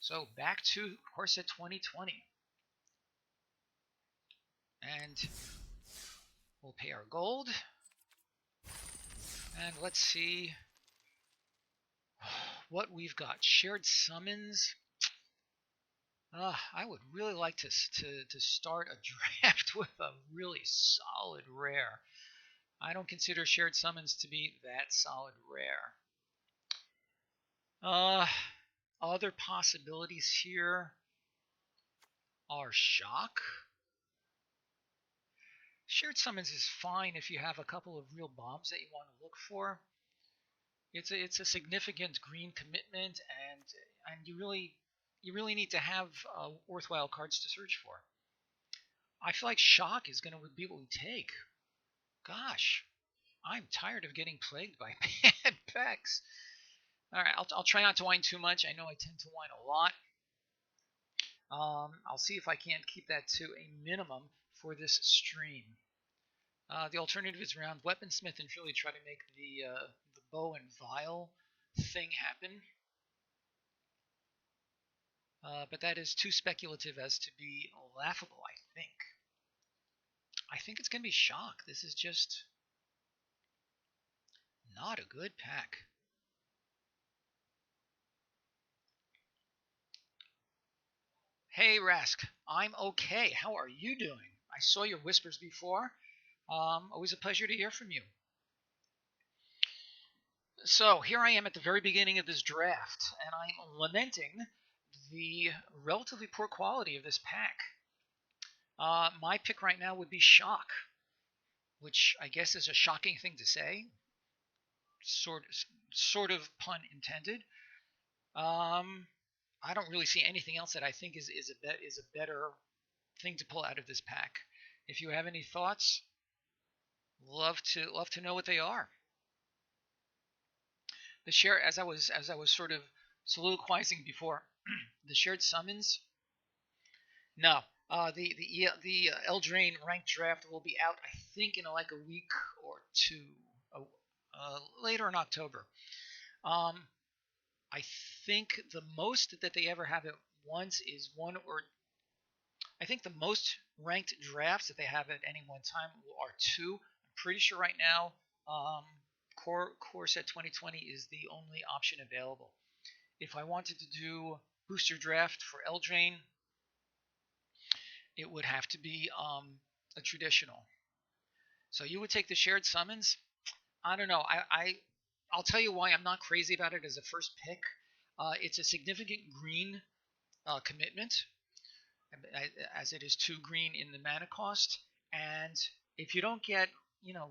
So back to Corset 2020. And we'll pay our gold. And let's see what we've got. Shared summons. I would really like to start a draft with a really solid rare. I don't consider shared summons to be that solid rare. Other possibilities here are shock. Shared summons is fine if you have a couple of real bombs that you want to look for. It's a significant green commitment, and you really need to have worthwhile cards to search for. I feel like shock is going to be what we take. Gosh, I'm tired of getting plagued by bad packs. All right, I'll try not to whine too much. I know I tend to whine a lot. I'll see if I can't keep that to a minimum for this stream. The alternative is around weaponsmith and really try to make the bow and vial thing happen. But that is too speculative as to be laughable, I think. I think it's going to be shock. This is just not a good pack. Hey, Rask. I'm okay. How are you doing? I saw your whispers before. Always a pleasure to hear from you. So here I am at the very beginning of this draft, and I'm lamenting the relatively poor quality of this pack. My pick right now would be shock, which I guess is a shocking thing to say. Sort of pun intended. I don't really see anything else that I think is a better thing to pull out of this pack. If you have any thoughts, love to know what they are. The share, as I was sort of soliloquizing before, the shared summons. No, the Eldraine ranked draft will be out, I think, in like a week or two, later in October. I think the most that they ever have at once is one, or I think the most ranked drafts that they have at any one time are two. I'm pretty sure right now Core Set 2020 is the only option available. If I wanted to do booster draft for Eldraine, it would have to be a traditional. So you would take the shared summons. I don't know. I'll tell you why I'm not crazy about it as a first pick. It's a significant green commitment, as it is 2 green in the mana cost. And if you don't get,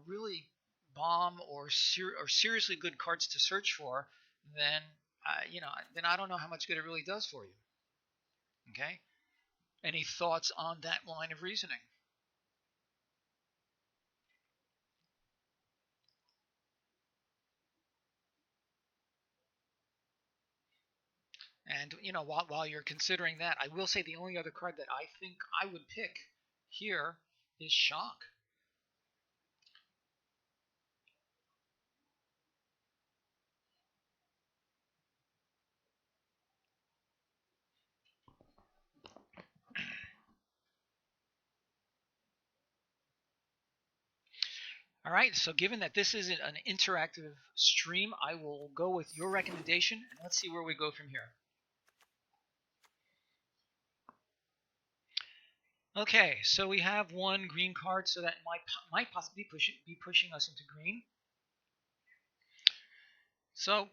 really bomb or seriously good cards to search for, then then I don't know how much good it really does for you. Okay. Any thoughts on that line of reasoning? And while you're considering that, I will say the only other card that I think I would pick here is shock. All right, so given that this is an interactive stream, I will go with your recommendation, and let's see where we go from here. Okay, so we have one green card, so that might possibly be pushing us into green. So,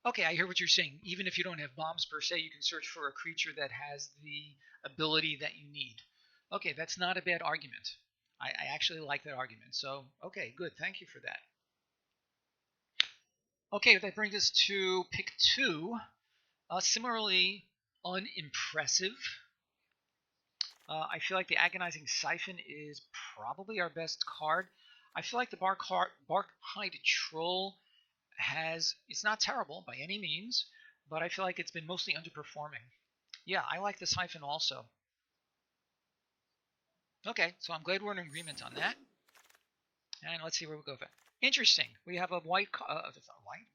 okay, I hear what you're saying. Even if you don't have bombs per se, you can search for a creature that has the ability that you need. Okay, that's not a bad argument. I actually like that argument. So, okay, good. Thank you for that. Okay, that brings us to pick 2. Similarly unimpressive. I feel like the Agonizing Siphon is probably our best card. I feel like the Barkhide Troll it's not terrible by any means, but I feel like it's been mostly underperforming. Yeah, I like the Siphon also. Okay, so I'm glad we're in agreement on that. And let's see where we go with it. Interesting. We have a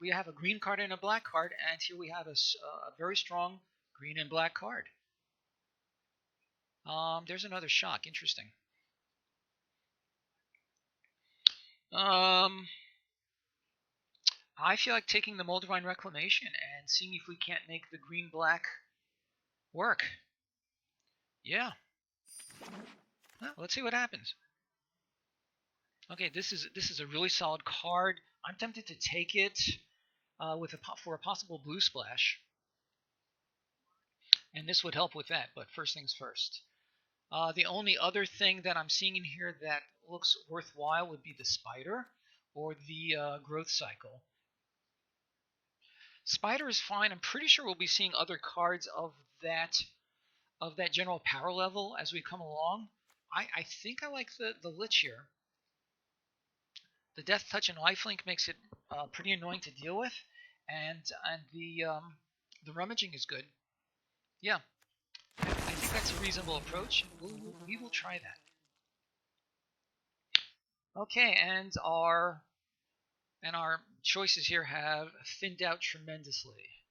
we have a green card and a black card, and here we have a very strong green and black card. There's another shock. Interesting. I feel like taking the Moldavine Reclamation and seeing if we can't make the green-black work. Yeah. Well, let's see what happens. Okay, this is a really solid card. I'm tempted to take it for a possible blue splash, and this would help with that. But first things first. The only other thing that I'm seeing in here that looks worthwhile would be the spider or the growth cycle. Spider is fine. I'm pretty sure we'll be seeing other cards of that general power level as we come along. I think I like the Lich here. The Death Touch and Lifelink makes it pretty annoying to deal with, and the Rummaging is good. Yeah, I think that's a reasonable approach. We will try that. Okay, and our choices here have thinned out tremendously.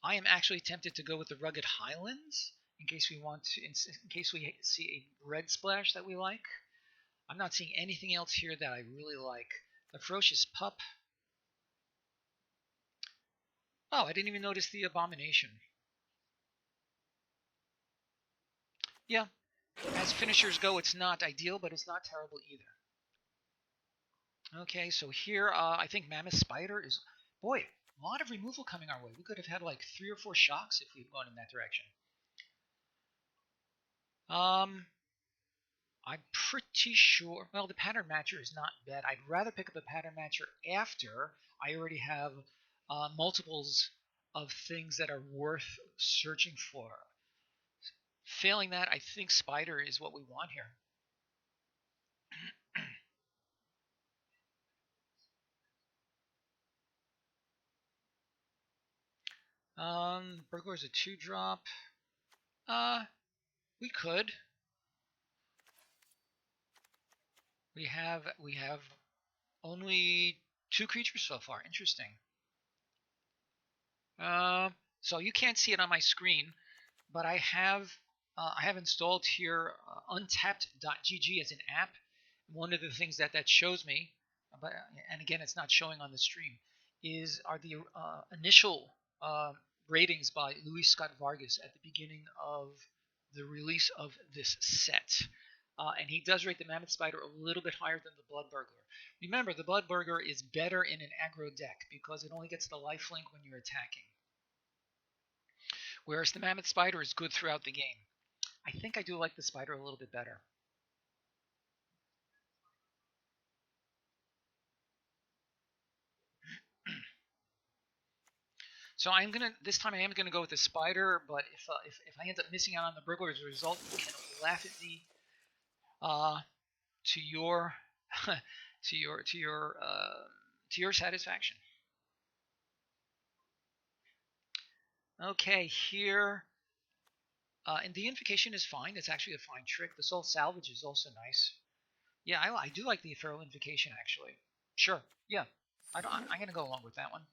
I am actually tempted to go with the Rugged Highlands in case we see a red splash that we like. I'm not seeing anything else here that I really like. The Ferocious Pup. Oh, I didn't even notice the Abomination. Yeah, as finishers go, it's not ideal, but it's not terrible either. Okay, so here, I think Mammoth Spider is... Boy, a lot of removal coming our way. We could have had like 3 or 4 shocks if we'd gone in that direction. I'm pretty sure... Well, the Pattern Matcher is not bad. I'd rather pick up a Pattern Matcher after I already have multiples of things that are worth searching for. Failing that, I think Spider is what we want here. Burglar is a 2-drop. We could. We have only 2 creatures so far. Interesting. So you can't see it on my screen, but I have installed here untapped.gg as an app. One of the things that shows me, and again, it's not showing on the stream, are the initial ratings by Louis Scott Vargas at the beginning of the release of this set. And he does rate the Mammoth Spider a little bit higher than the Blood Burglar. Remember, the Blood Burglar is better in an aggro deck because it only gets the lifelink when you're attacking. Whereas the Mammoth Spider is good throughout the game. I think I do like the Spider a little bit better. So this time I am gonna go with the Spider, but if I end up missing out on the Burglar as a result, you can laugh at me to your to your satisfaction. Okay, here, and the Invocation is fine. It's actually a fine trick. The Soul Salvage is also nice. Yeah, I do like the Feral Invocation actually. Sure, yeah, I'm gonna go along with that one.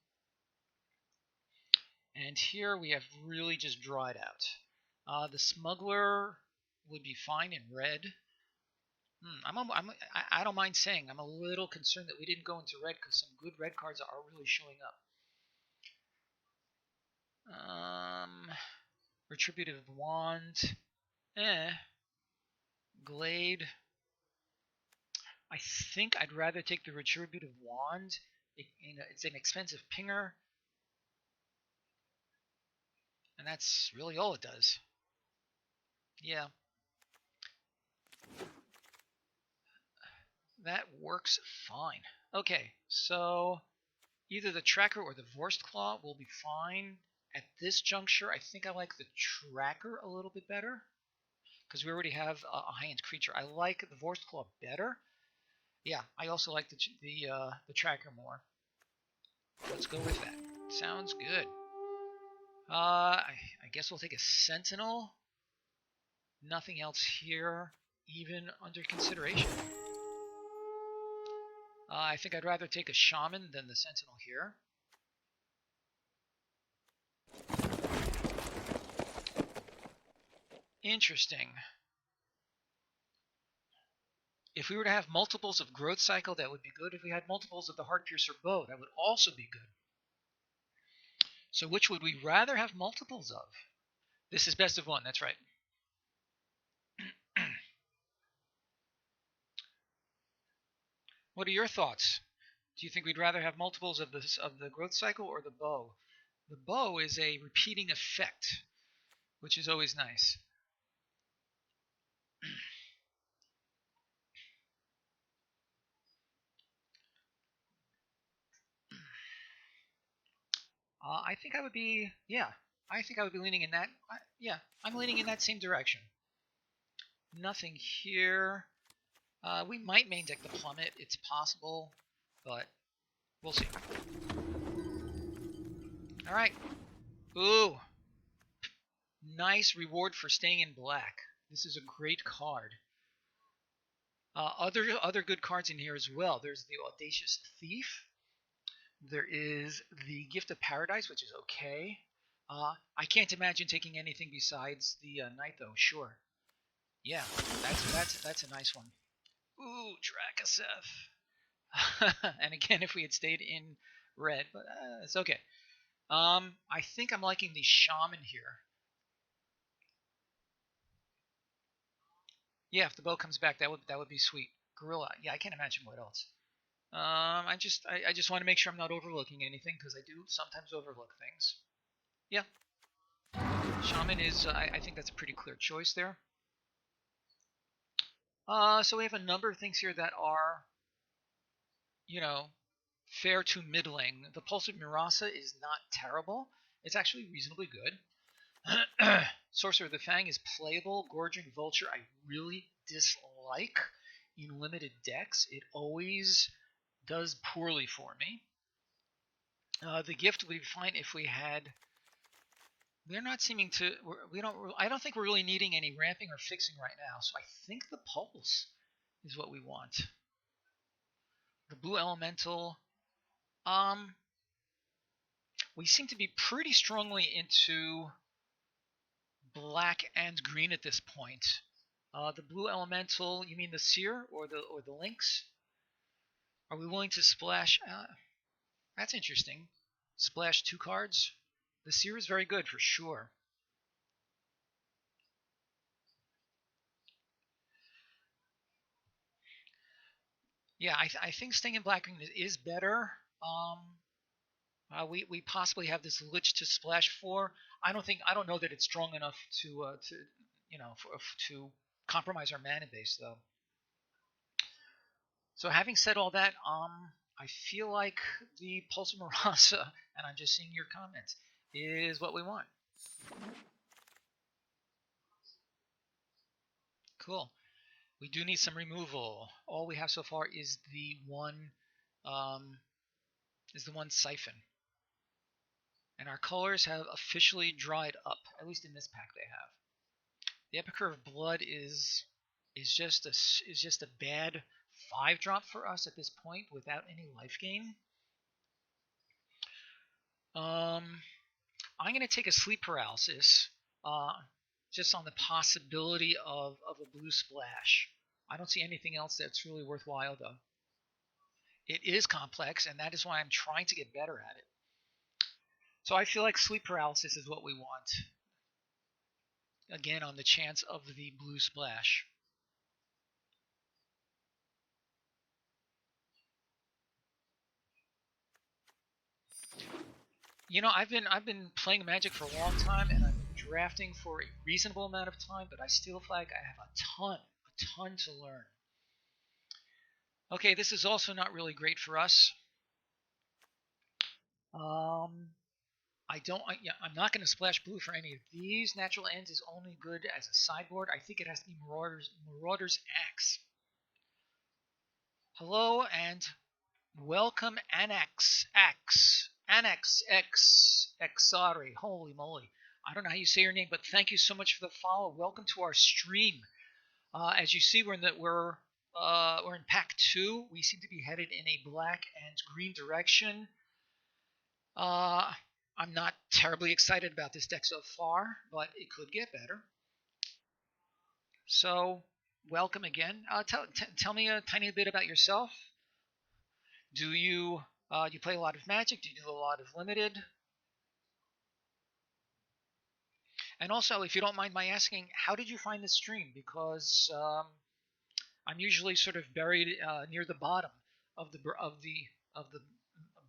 And here we have really just dried out. The Smuggler would be fine in red. I don't mind saying I'm a little concerned that we didn't go into red because some good red cards are really showing up. Retributive Wand. Glade. I think I'd rather take the Retributive Wand. It's an expensive pinger. And that's really all it does. Yeah. That works fine. Okay, so either the Tracker or the Vorst Claw will be fine. At this juncture, I think I like the Tracker a little bit better because we already have a high-end creature. I like the Vorst Claw better. Yeah, I also like the Tracker more. Let's go with that. Sounds good. I guess we'll take a Sentinel. Nothing else here. even under consideration. I think I'd rather take a shaman than the sentinel here. Interesting. If we were to have multiples of growth cycle, that would be good. If we had multiples of the heart piercer bow, that would also be good. So which would we rather have multiples of? This is best of one, that's right. What are your thoughts? Do you think we'd rather have multiples of the growth cycle or the bow? The bow is a repeating effect, which is always nice. I think I would be, yeah, I think I would be leaning in that, yeah, I'm leaning in that same direction. Nothing here. We might main deck the plummet, it's possible, but we'll see. Alright. Ooh. Nice reward for staying in black. This is a great card. Other good cards in here as well. There's the Audacious Thief. There is the Gift of Paradise, which is okay. I can't imagine taking anything besides the Knight, though. Sure. Yeah, that's a nice one. Ooh, Drakaseth. And again, if we had stayed in red, but it's okay. I think I'm liking the Shaman here. Yeah, if the bow comes back, that would be sweet. Gorilla. Yeah, I can't imagine what else. I just want to make sure I'm not overlooking anything because I do sometimes overlook things. Yeah. Shaman is, I think that's a pretty clear choice there. So we have a number of things here that are, you know, fair to middling. The Pulse of Murasa is not terrible. It's actually reasonably good. Sorcerer of the Fang is playable. Gorging Vulture I really dislike in limited decks. It always does poorly for me. The gift would be fine if we had. We're not seeming to. We don't. I don't think we're really needing any ramping or fixing right now. So I think the pulse is what we want. The blue elemental. We seem to be pretty strongly into black and green at this point. The blue elemental. You mean the seer or the lynx? Are we willing to splash? That's interesting. Splash 2 cards. The seer is very good for sure. Yeah, I think staying in black green is better. We possibly have this lich to splash 4. I don't know that it's strong enough to to compromise our mana base though. So having said all that, I feel like the Pulse of Murasa, and I'm just seeing your comments, is what we want. Cool. We do need some removal. All we have so far is the one siphon. And our colors have officially dried up. At least in this pack they have. The Epicure of Blood is just a bad 5-drop for us at this point without any life gain. I'm going to take a sleep paralysis just on the possibility of a blue splash. I don't see anything else that's really worthwhile though. It is complex, and that is why I'm trying to get better at it. So I feel like sleep paralysis is what we want. Again, on the chance of the blue splash. You know, I've been playing Magic for a long time, and I've been drafting for a reasonable amount of time, but I still feel like I have a ton to learn. Okay, this is also not really great for us. I'm not going to splash blue for any of these. Natural Ends is only good as a sideboard. I think it has to be Marauder's Axe. Hello and welcome, Annex X. Sorry, holy moly. I don't know how you say your name, but thank you so much for the follow. Welcome to our stream. As you see, we're in pack 2. We seem to be headed in a black and green direction. I'm not terribly excited about this deck so far, but it could get better. So, welcome again. Tell me a tiny bit about yourself. Do you play a lot of Magic? Do you do a lot of Limited? And also, if you don't mind my asking, how did you find the stream? Because I'm usually sort of buried near the bottom of the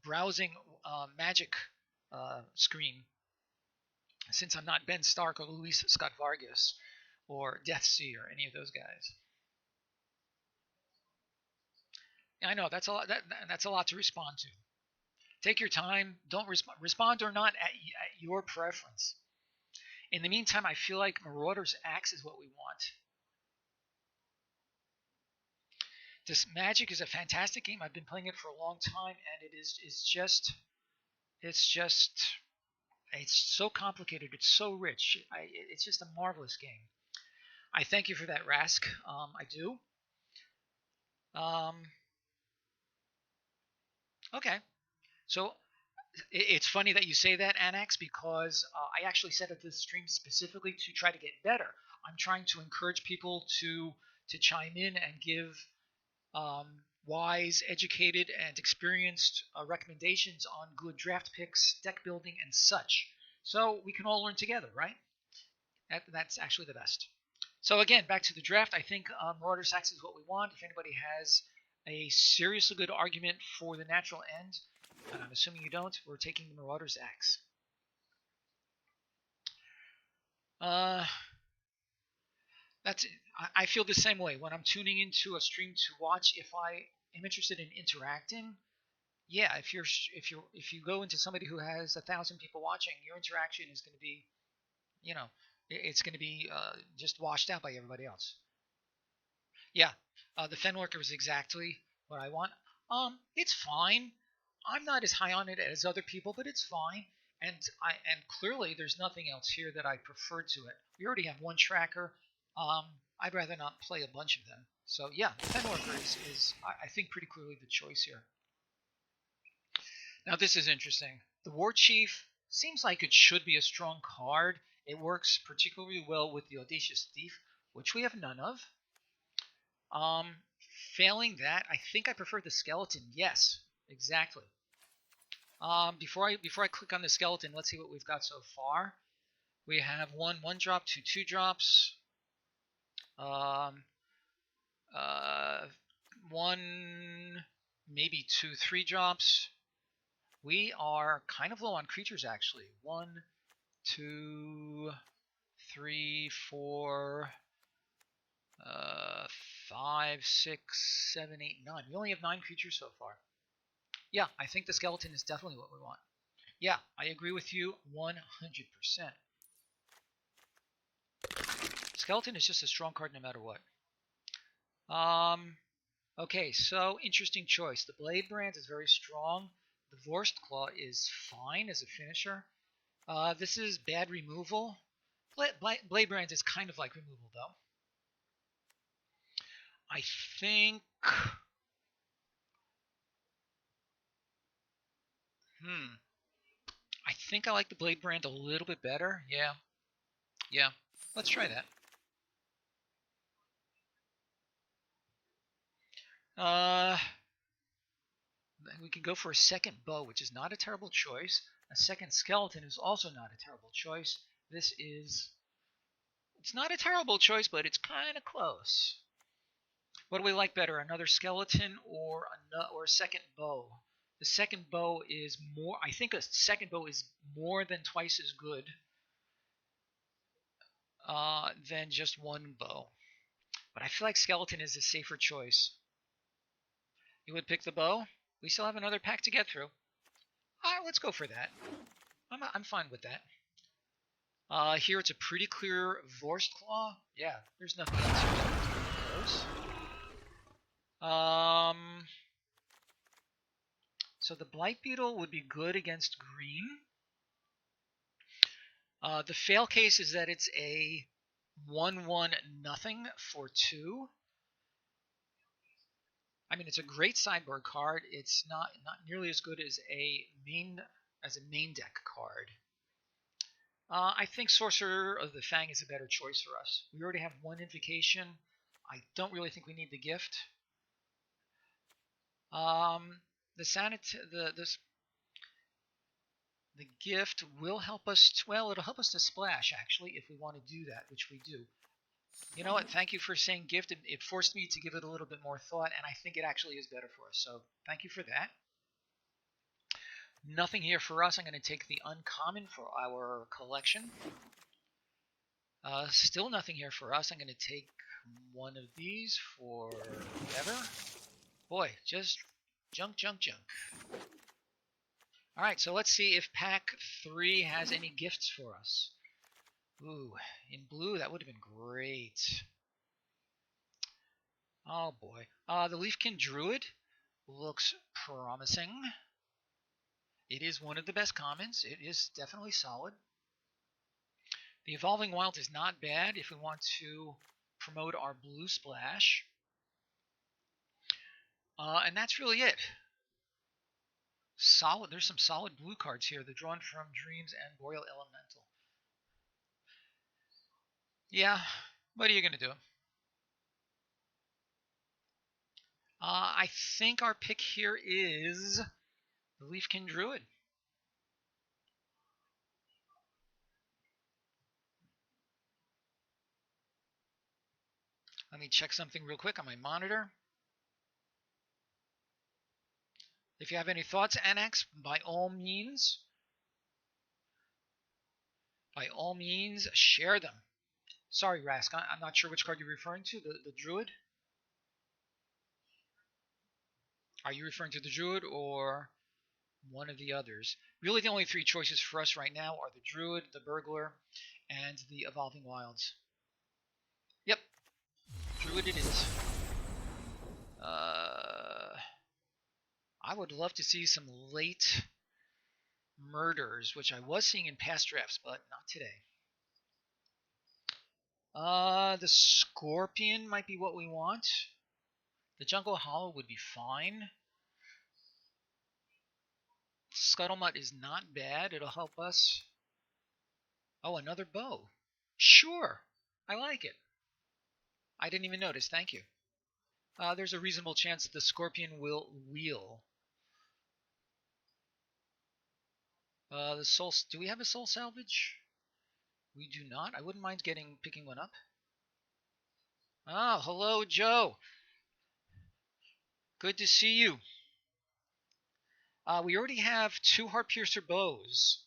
browsing Magic screen, since I'm not Ben Stark or Luis Scott Vargas or Deathsea or any of those guys. I know that's a lot. That's a lot to respond to. Take your time. Don't respond or not at your preference. In the meantime, I feel like Marauder's Axe is what we want. This Magic is a fantastic game. I've been playing it for a long time, and it's so complicated. It's so rich. It's just a marvelous game. I thank you for that, Rask. I do. Okay. So it's funny that you say that, Annex, because I actually set up this stream specifically to try to get better. I'm trying to encourage people to chime in and give wise, educated, and experienced recommendations on good draft picks, deck building, and such. So we can all learn together, right? That's actually the best. So again, back to the draft. I think Marauder's Axe is what we want. If anybody has a seriously good argument for the natural end, and I'm assuming you don't, we're taking the Marauder's Axe. That's it. I feel the same way when I'm tuning into a stream to watch. If I am interested in interacting, yeah, if you go into somebody who has 1,000 people watching, your interaction is going to be, it's going to be just washed out by everybody else. Yeah, the Fenworker is exactly what I want. It's fine. I'm not as high on it as other people, but it's fine. And clearly there's nothing else here that I prefer to it. We already have one tracker. I'd rather not play a bunch of them. So yeah, Fenworker is I think pretty clearly the choice here. Now this is interesting. The War Chief seems like it should be a strong card. It works particularly well with the Audacious Thief, which we have none of. Failing that, I think I prefer the Skeleton. Yes, exactly. Before I click on the Skeleton, let's see what we've got so far. We have one drop, two drops. One, maybe 2 3 drops. We are kind of low on creatures actually. 1, 2, 3, 4, 5, 6, 7, 8, 9. We only have 9 creatures so far. Yeah, I think the Skeleton is definitely what we want. Yeah, I agree with you 100%. Skeleton is just a strong card no matter what. Okay, so interesting choice. The Blade Brand is very strong. The Vorst Claw is fine as a finisher. This is bad removal. Blade Brand is kind of like removal, though. I think... I think I like the Blade Brand a little bit better. Yeah. Let's try that. We can go for a second bow, which is not a terrible choice. A second skeleton is also not a terrible choice. It's not a terrible choice, but it's kind of close. What do we like better, another skeleton or a second bow? The second bow is more, I think a second bow is more than twice as good than just one bow. But I feel like skeleton is a safer choice. You would pick the bow? We still have another pack to get through. All right, let's go for that. I'm fine with that. Here it's a pretty clear Vorst Claw. Yeah, there's nothing else here. So the Blight Beetle would be good against green. The fail case is that it's a 1/1 nothing for 2. I mean, it's a great sideboard card. It's not nearly as good as a main deck card. I think Sorcerer of the Fang is a better choice for us. We already have 1 invocation. I don't really think we need the gift. The gift will help us. Well, it'll help us to splash actually if we want to do that, which we do. You know what? Thank you for saying gift. It forced me to give it a little bit more thought, and I think it actually is better for us. So thank you for that. Nothing here for us. I'm going to take the uncommon for our collection. Still nothing here for us. I'm going to take one of these for whatever. Boy, just junk. Alright, so let's see if pack 3 has any gifts for us. Ooh, in blue, that would have been great. Oh boy. The Leafkin Druid looks promising. It is one of the best commons. It is definitely solid. The Evolving Wild is not bad if we want to promote our blue splash. And that's really it. Solid. There's some solid blue cards here. The Drawn from Dreams and Boreal Elemental. Yeah, what are you going to do? I think our pick here is the Leafkin Druid. Let me check something real quick on my monitor. If you have any thoughts, Annex, by all means, share them. Sorry, Rask, I'm not sure which card you're referring to. The Druid? Are you referring to the Druid or one of the others? Really, the only 3 choices for us right now are the Druid, the Burglar, and the Evolving Wilds. Yep, Druid it is. I would love to see some late murders, which I was seeing in past drafts, but not today. The Scorpion might be what we want. The Jungle Hollow would be fine. Scuttlemutt is not bad. It'll help us. Oh, another bow. Sure. I like it. I didn't even notice. Thank you. There's a reasonable chance that the Scorpion will wheel. The soul. Do we have a soul salvage? We do not. I wouldn't mind picking one up. Oh, hello, Joe. Good to see you. We already have 2 Heartpiercer bows.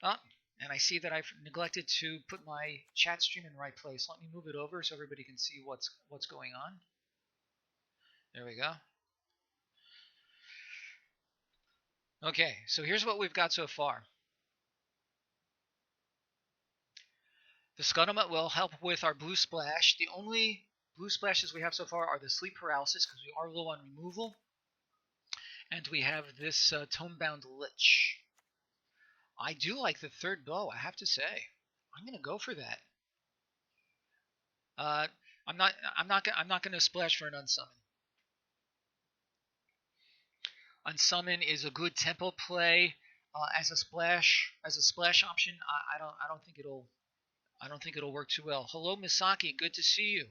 And I see that I've neglected to put my chat stream in the right place. Let me move it over so everybody can see what's going on. There we go. Okay, so here's what we've got so far. The Scuttlemutt will help with our blue splash. The only blue splashes we have so far are the sleep paralysis because we are low on removal. And we have this Tomebound Lich. I do like the 3rd bow, I have to say. I'm going to go for that. I'm not going to splash for an unsummon. Unsummon is a good tempo play as a splash option. I don't think it'll work too well. Hello, Misaki. Good to see you.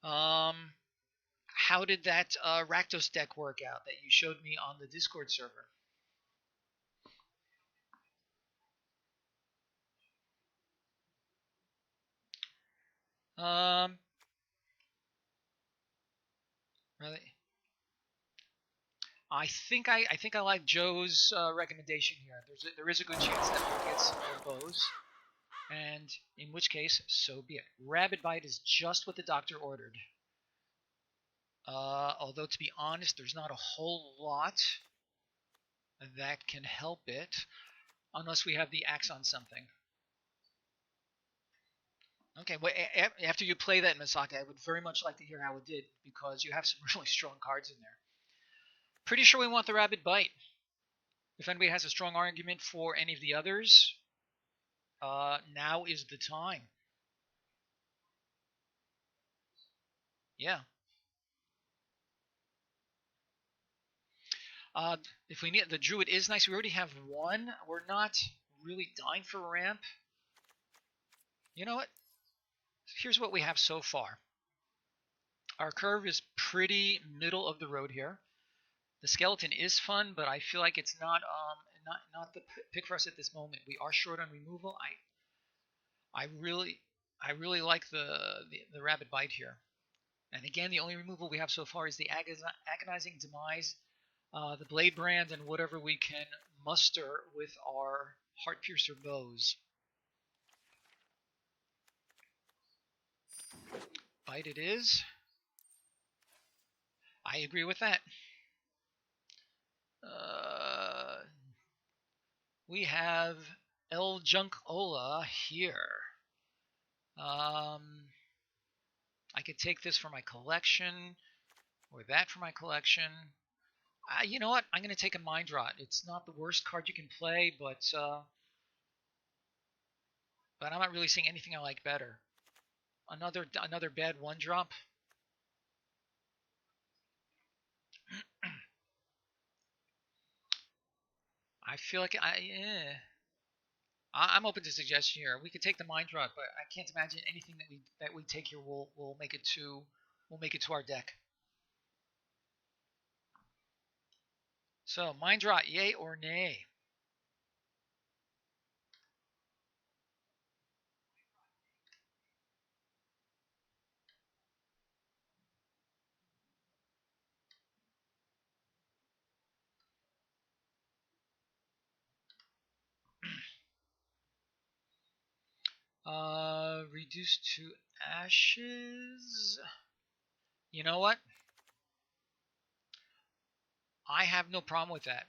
How did that Rakdos deck work out that you showed me on the Discord server? Really? I think I like Joe's recommendation here. There is a good chance that we'll get some more bows, and in which case, so be it. Rabid Bite is just what the doctor ordered. Although to be honest, there's not a whole lot that can help it, unless we have the axe on something. Okay, well, after you play that, Misaki, I would very much like to hear how it did, because you have some really strong cards in there. Pretty sure we want the Rabid Bite. If anybody has a strong argument for any of the others, Now is the time. Yeah. If we need the druid is nice. We already have one. We're not really dying for a ramp. You know what? Here's what we have so far. Our curve is pretty middle of the road here. The skeleton is fun, but I feel like it's not the pick for us at this moment. We are short on removal. I really like the rabbit bite here. And again, the only removal we have so far is the agonizing demise, the blade brand, and whatever we can muster with our heart piercer bows. Bite it is. I agree with that. We have El Junkola here. I could take this for my collection, or that for my collection. You know what? I'm going to take a Mind Rot. It's not the worst card you can play, but I'm not really seeing anything I like better. Another bad one drop. I feel like I'm open to suggestion here. We could take the Mind Rot, but I can't imagine anything that we take here will make it to our deck. So Mind Rot, yay or nay? Reduced to ashes. You know what? I have no problem with that.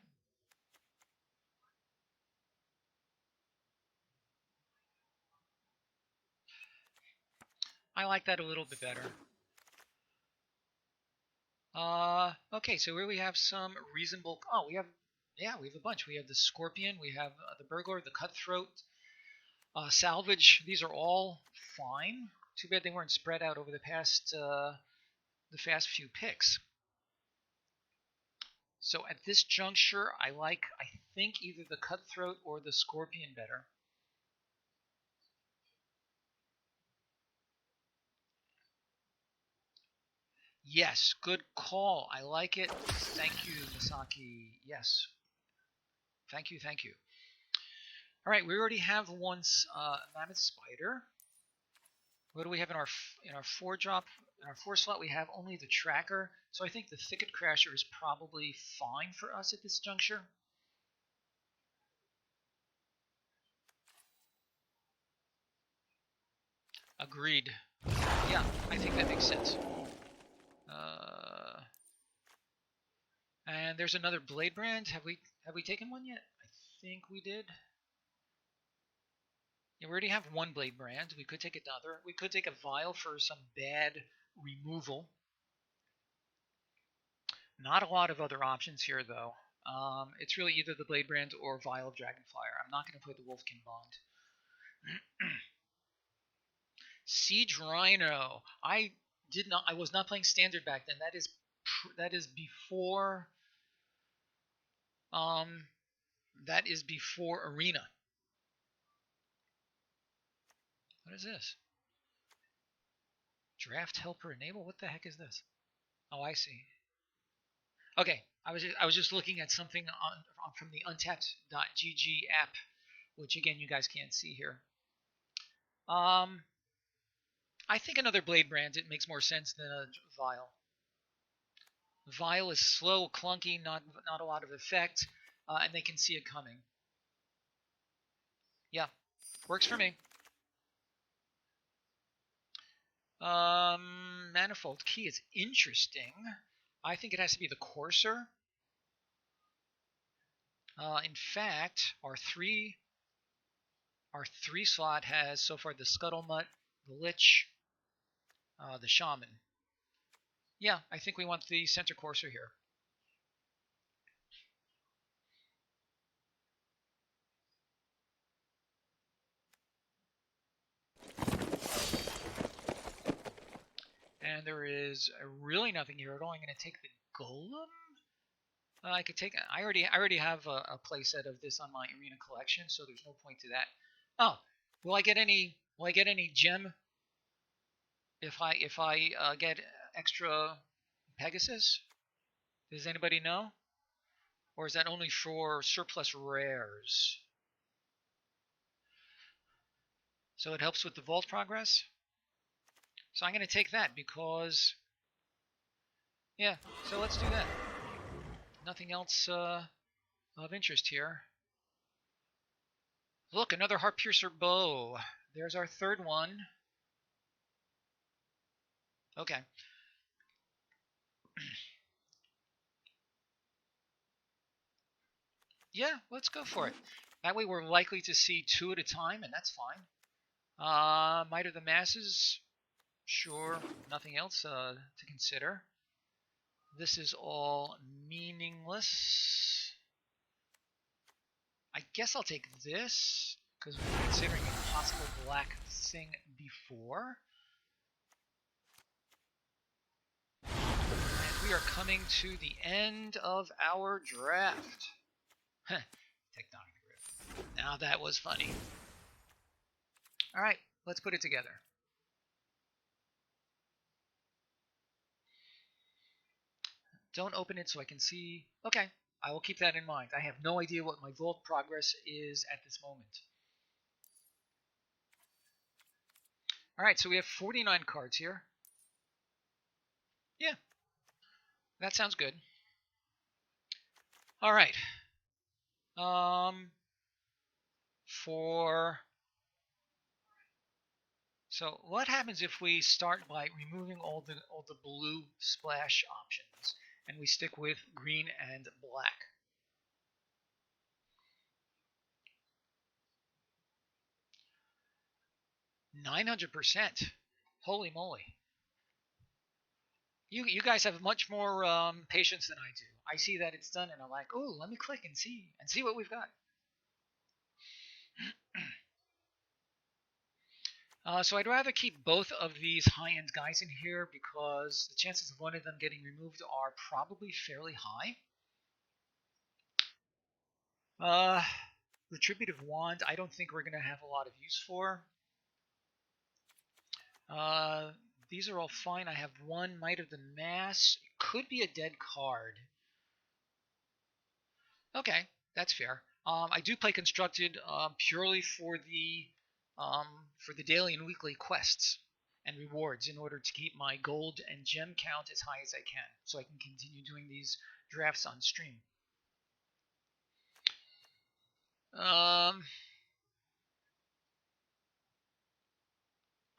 I like that a little bit better. Okay, so here we have some reasonable. Oh, we have a bunch. We have the Scorpion, we have the Burglar, the Cutthroat, Salvage. These are all fine. Too bad they weren't spread out over the past few picks. So at this juncture, I think either the Cutthroat or the Scorpion better. Yes, good call. I like it. Thank you, Misaki. Yes. Thank you. All right, we already have one Mammoth Spider. What do we have in our 4-drop? In our 4 slot, we have only the Tracker. So I think the Thicket Crasher is probably fine for us at this juncture. Agreed. Yeah, I think that makes sense. And there's another Blade Brand. Have we taken one yet? I think we did. Yeah, we already have one Blade Brand. We could take another. We could take a Vial for some bad removal. Not a lot of other options here, though. It's really either the Blade Brand or Vial of Dragonfire. I'm not going to play the Wolfkin Bond. Siege Rhino. I was not playing Standard back then. That is before. That is before Arena. What is this? Draft Helper Enable? What the heck is this? Oh, I see. Okay, I was just looking at something from the untapped.gg app, which again you guys can't see here. I think another Blade Brand, it makes more sense than a Vial. Vial is slow, clunky, not a lot of effect, and they can see it coming. Yeah, works for me. Manifold Key is interesting. I think it has to be the Courser. In fact, our three slot has so far the Scuttlemutt, the Lich, the Shaman. Yeah, I think we want the center Courser here. and there is really nothing here at all. I'm going to take the golem. I could take. I already have a playset of this on my arena collection, so there's no point to that. Oh, will I get any? Will I get any gem if I get extra Pegasus? Does anybody know? Or is that only for surplus rares? So it helps with the vault progress. So I'm going to take that because, yeah, so let's do that. Nothing else of interest here. Look, another Heart Piercer bow. There's our third one. Okay. Yeah, let's go for it. That way we're likely to see 2 at a time, and that's fine. Might of the Masses. Sure, nothing else to consider. This is all meaningless. I guess I'll take this, because we were considering a possible black thing before. And we are coming to the end of our draft. Tectonic Rift. Now that was funny. Alright, let's put it together. Don't open it so I can see. Okay, I will keep that in mind. I have no idea what my vault progress is at this moment. Alright, so we have 49 cards here. Yeah, that sounds good. Alright. So what happens if we start by removing all the blue splash options and we stick with green and black? 900%. Holy moly. You guys have much more patience than I do. I see that it's done and I'm like, oh, let me click and see what we've got. So I'd rather keep both of these high-end guys in here because the chances of one of them getting removed are probably fairly high. Retributive Wand, I don't think we're going to have a lot of use for. These are all fine. I have one Might of the Mass. It could be a dead card. Okay, that's fair. I do play Constructed purely for the daily and weekly quests and rewards in order to keep my gold and gem count as high as I can, so I can continue doing these drafts on stream. I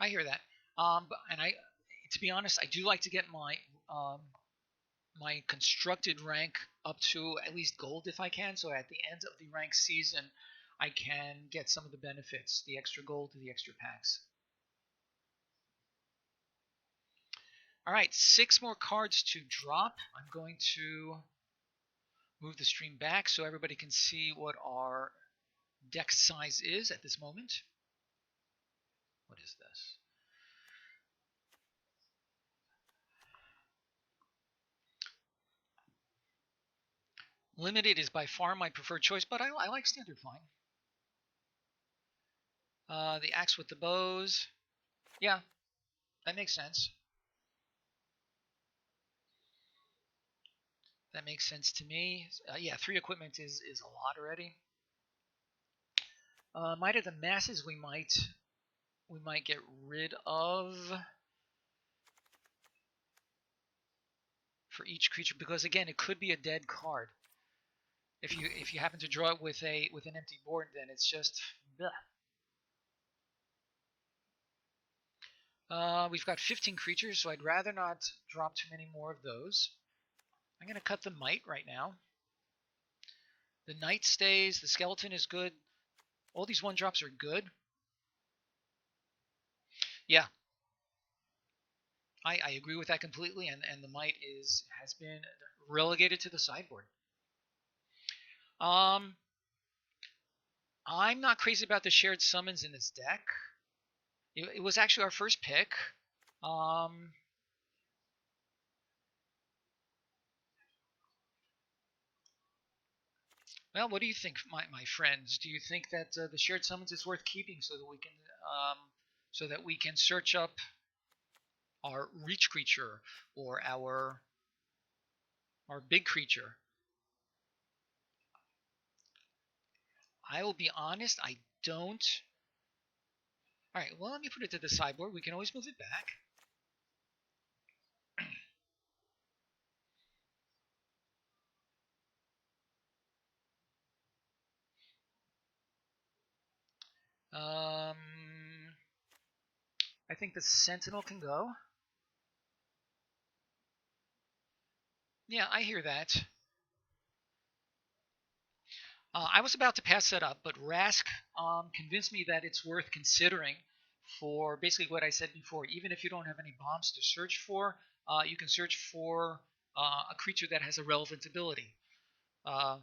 hear that. And to be honest, I do like to get my my constructed rank up to at least gold if I can. So at the end of the rank season, I can get some of the benefits, the extra gold to the extra packs. All right, 6 more cards to drop. I'm going to move the stream back so everybody can see what our deck size is at this moment. What is this? Limited is by far my preferred choice, but I like standard fine. The axe with the bows. Yeah, that makes sense. That makes sense to me. Yeah, 3 equipment is a lot already. Might of the Masses we might get rid of for each creature, because again it could be a dead card. If you happen to draw it with an empty board, then it's just bleh. We've got 15 creatures, so I'd rather not drop too many more of those. I'm going to cut the Might right now. The Knight stays. The Skeleton is good. All these 1-drops are good. Yeah. I agree with that completely, and the Might has been relegated to the sideboard. I'm not crazy about the shared summons in this deck. It was actually our first pick. Well, what do you think, my friends? Do you think that the shared summons is worth keeping so that we can search up our reach creature or our big creature? I will be honest, I don't. All right, well, let me put it to the sideboard. We can always move it back. I think the Sentinel can go. Yeah, I hear that. I was about to pass that up, but Rask convinced me that it's worth considering for basically what I said before. Even if you don't have any bombs to search for, you can search for a creature that has a relevant ability. The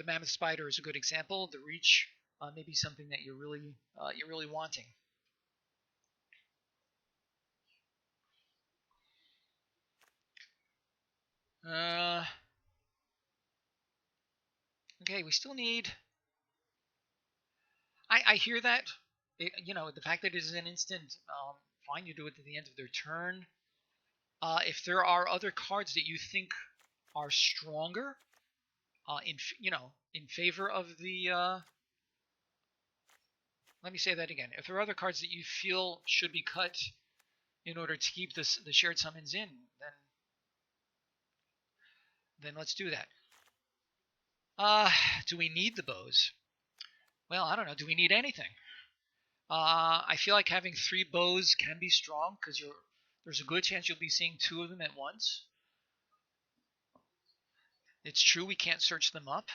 Mammoth Spider is a good example. The Reach may be something that you're really wanting. Okay, we still need. I hear that. The fact that it is an instant, fine, you do it at the end of their turn. If there are other cards that you think are stronger, in favor of the. Let me say that again. If there are other cards that you feel should be cut in order to keep the shared summons in, then let's do that. Do we need the bows? Well, I don't know. Do we need anything? I feel like having 3 bows can be strong because there's a good chance you'll be seeing 2 of them at once. It's true we can't search them up.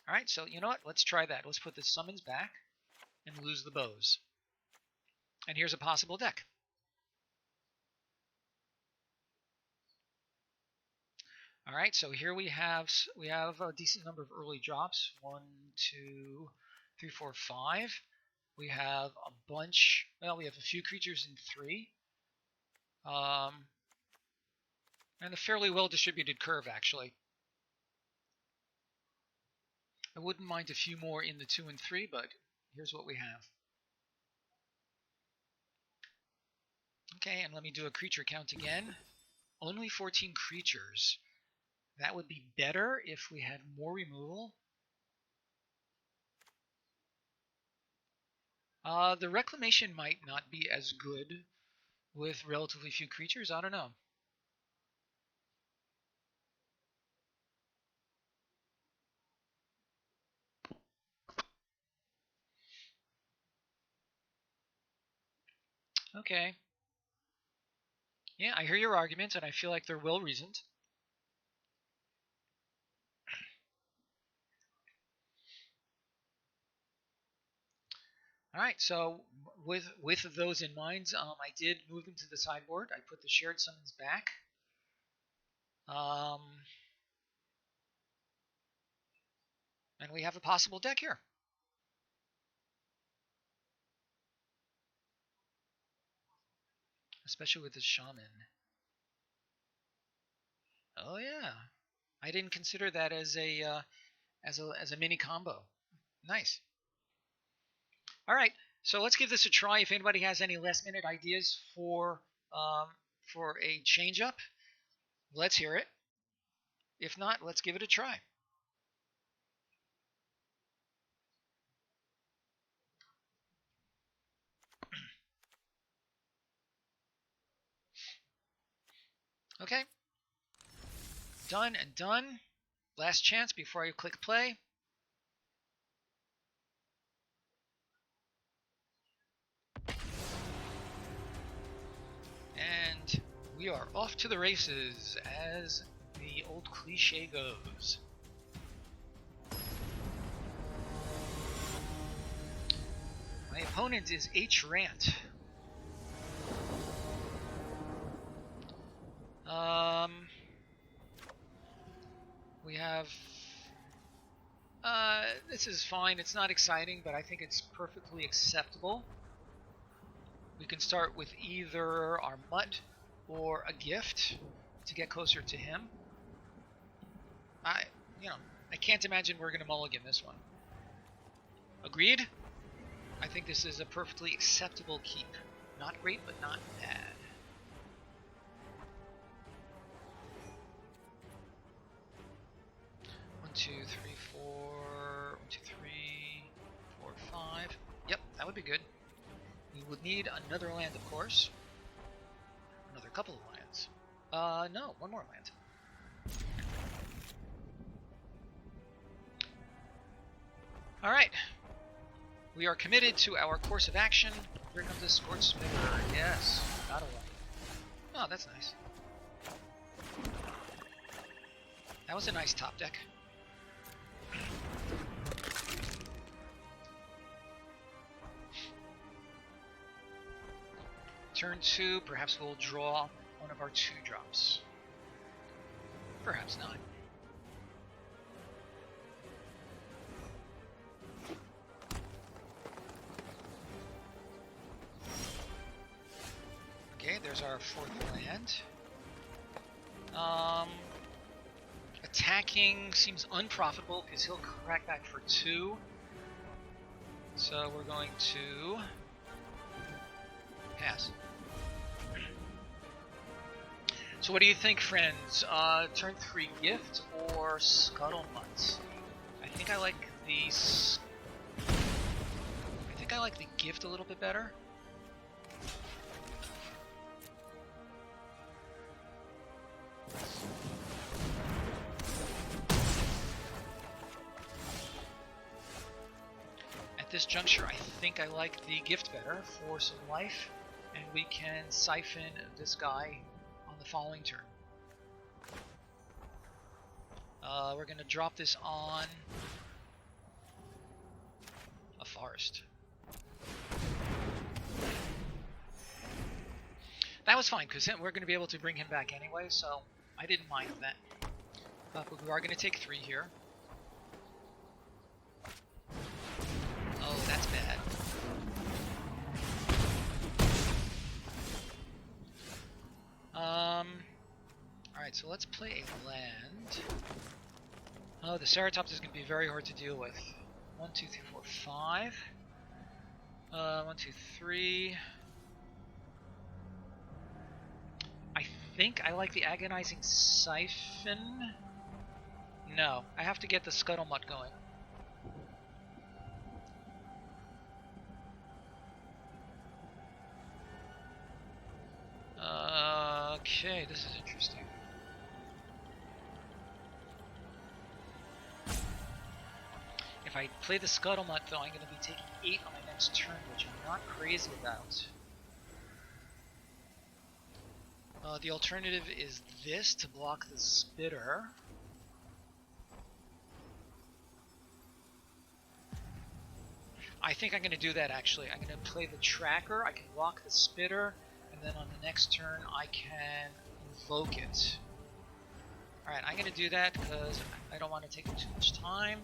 All right, so you know what? Let's try that. Let's put the summons back and lose the bows. And here's a possible deck. All right, so here we have a decent number of early drops. 1, 2, 3, 4, 5. We have a bunch. Well, we have a few creatures in 3. And a fairly well-distributed curve, actually. I wouldn't mind a few more in the 2 and 3, but here's what we have. Okay, and let me do a creature count again. Only 14 creatures. That would be better if we had more removal. The Reclamation might not be as good with relatively few creatures. I don't know. Okay. Yeah, I hear your arguments, and I feel like they're well-reasoned. All right, so with those in mind, I did move them to the sideboard. I put the shared summons back. And we have a possible deck here. Especially with the shaman. Oh yeah, I didn't consider that as a mini combo. Nice. All right, so let's give this a try. If anybody has any last-minute ideas for a change-up, let's hear it. If not, let's give it a try. Okay. Done and done. Last chance before I click play. And we are off to the races, as the old cliche goes. My opponent is H. Rant. We have. This is fine. It's not exciting, but I think it's perfectly acceptable. We can start with either our mutt or a gift to get closer to him. you know, I can't imagine we're going to mulligan this one. Agreed? I think this is a perfectly acceptable keep. Not great, but not bad. One, two, three, four. 1, 2, 3, 4, 5. Yep, that would be good. We would need another land, of course. Another couple of lands. No, one more land. Alright. We are committed to our course of action. Here comes the Scorched Spitter. Yes, gotta love it. Oh, that's nice. That was a nice top deck. Turn 2, perhaps we'll draw one of our 2-drops. Perhaps not. Okay, there's our 4th land. Attacking seems unprofitable because he'll crack back for 2. So we're going to pass. So what do you think, friends? Turn 3 gift or scuttlebutt? I think I like the gift a little bit better. At this juncture, I think I like the gift better for some life, and we can siphon this guy on the following turn. We're going to drop this on a forest. That was fine, because we're going to be able to bring him back anyway, so I didn't mind that. But we are going to take 3 here. Oh, that's bad. Alright, so let's play a land. Oh, the Ceratops is going to be very hard to deal with. 1, 2, 3, 4, 5. 1, 2, 3. I think I like the Agonizing Siphon. No, I have to get the Scuttlebutt going. Okay, this is interesting. If I play the Scuttlebutt, though, I'm going to be taking 8 on my next turn, which I'm not crazy about. The alternative is this to block the Spitter. I think I'm going to do that, actually. I'm going to play the Tracker, I can block the Spitter, and then on the next turn I can invoke it. Alright, I'm going to do that because I don't want to take too much time.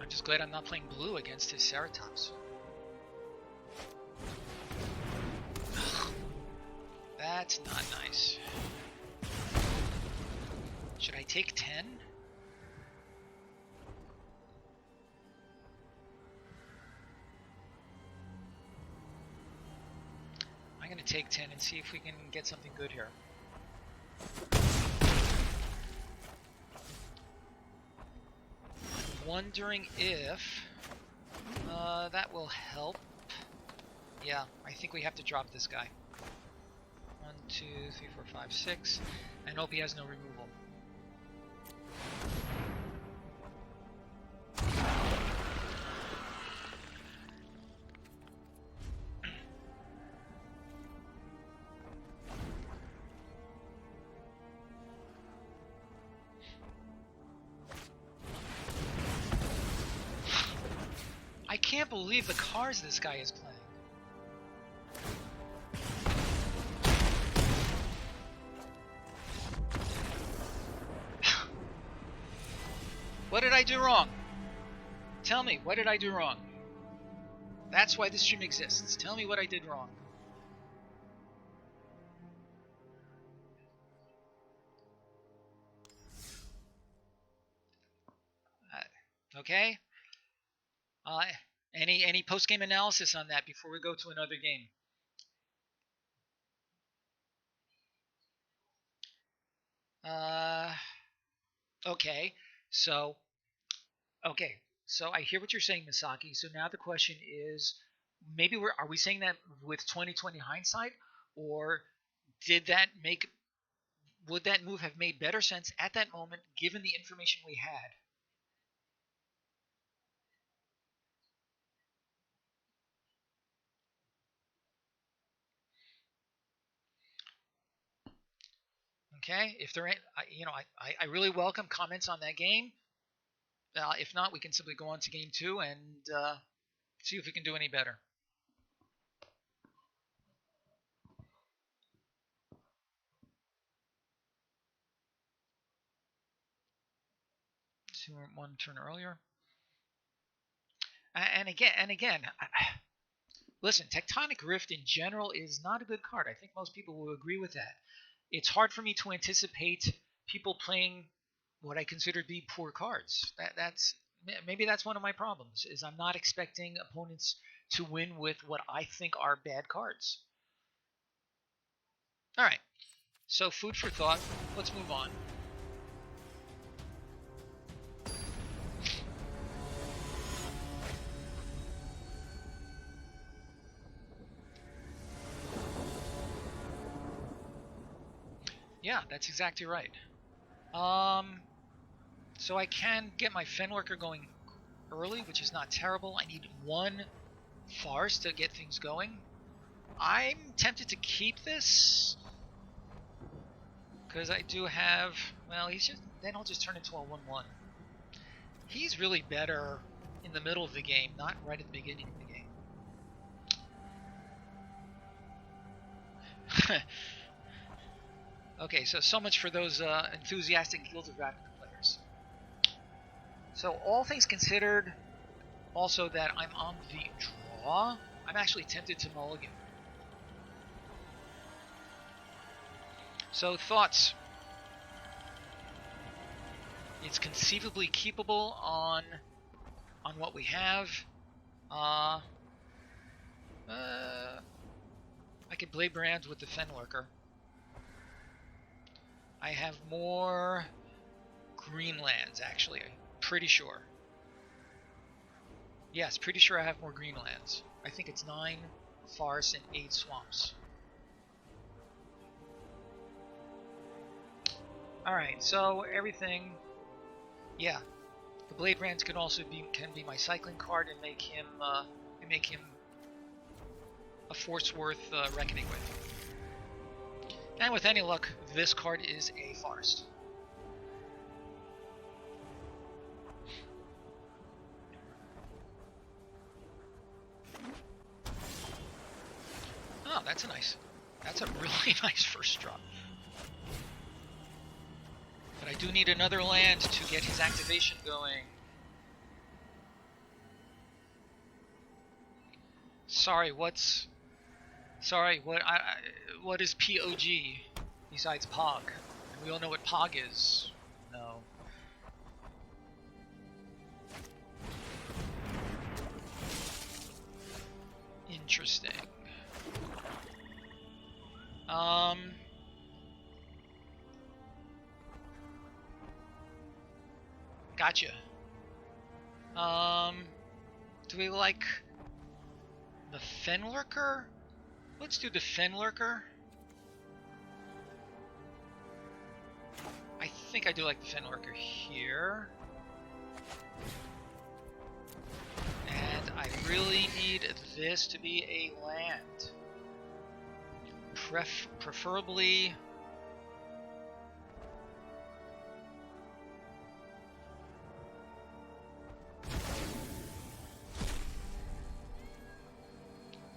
I'm just glad I'm not playing blue against his Ceratops. That's not nice. Should I take 10? I'm going to take 10 and see if we can get something good here. I'm wondering if that will help. Yeah, I think we have to drop this guy. 1, 2, 3, 4, 5, 6. And hope he has no removal. I can't believe the cards this guy is playing. What did I do wrong? Tell me, what did I do wrong? That's why this stream exists. Tell me what I did wrong. Okay. Any post-game analysis on that before we go to another game? Okay. So I hear what you're saying, Misaki. So now the question is, maybe are we saying that with 2020 hindsight, or would that move have made better sense at that moment given the information we had? Okay, if there ain't, I really welcome comments on that game. If not, we can simply go on to game 2 and see if we can do any better. See, one turn earlier. And again, listen, Tectonic Rift in general is not a good card. I think most people will agree with that. It's hard for me to anticipate people playing what I consider to be poor cards. Maybe that's one of my problems, is I'm not expecting opponents to win with what I think are bad cards. All right, so food for thought. Let's move on. Yeah, that's exactly right. So I can get my Fenworker going early, which is not terrible. I need one Farce to get things going. I'm tempted to keep this because I do have, well, then I'll just turn into a 1/1. He's really better in the middle of the game, not right at the beginning of the game. Okay, so much for those enthusiastic Guilds of Ravnica players. So all things considered, also that I'm on the draw, I'm actually tempted to mulligan. So thoughts? It's conceivably keepable on what we have. I could Blade Brand with the Fenworker. I have more green lands, actually. I'm pretty sure. Yes, pretty sure I have more green lands. I think it's 9 Farce and 8 swamps. Alright, so everything... Yeah, the Blade Brands can also be my cycling card and make him a force worth reckoning with. And with any luck, this card is a Farce. Oh, that's a really nice first drop. But I do need another land to get his activation going. Sorry, what is POG besides POG? We all know what POG is. No. Interesting. Gotcha. Do we like the Fenlurker? Let's do the Fenlurker. I think I do like the Fenlurker here. And I really need this to be a land. Preferably...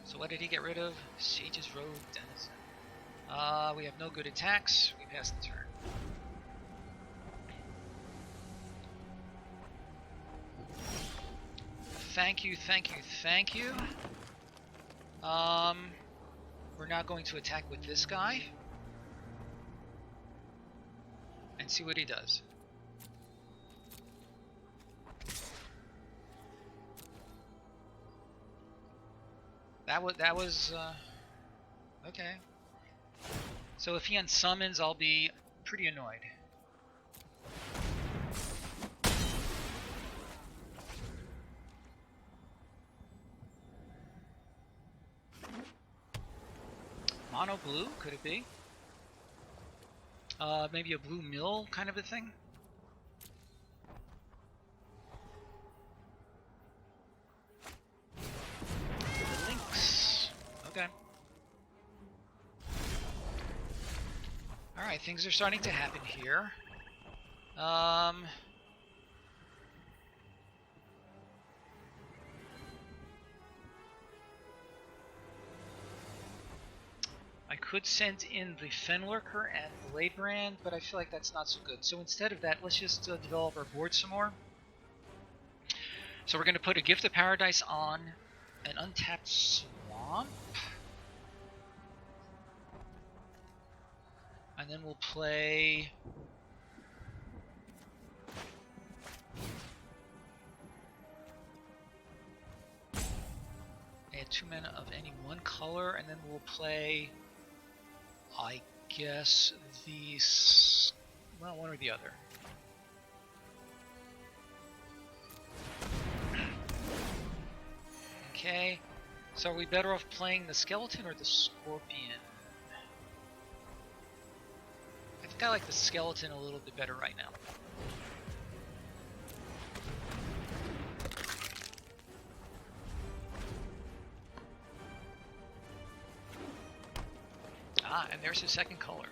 So what did he get rid of? Sage's Road Denizen. We have no good attacks. We pass the turn. thank you, thank you, thank you. We're now going to attack with this guy. And see what he does. That was okay. So if he unsummons, I'll be pretty annoyed. Mono blue, could it be? Maybe a blue mill kind of a thing? Links. Okay. Alright, things are starting to happen here. I could send in the Fenlurker and Bladebrand, but I feel like that's not so good. So instead of that, let's just develop our board some more. So we're going to put a Gift of Paradise on an untapped swamp. And then we'll play... add 2 mana of any one color, and then we'll play... I guess these, well, one or the other. Okay, so are we better off playing the skeleton or the scorpion? I think I like the skeleton a little bit better right now. Ah, and there's his second color.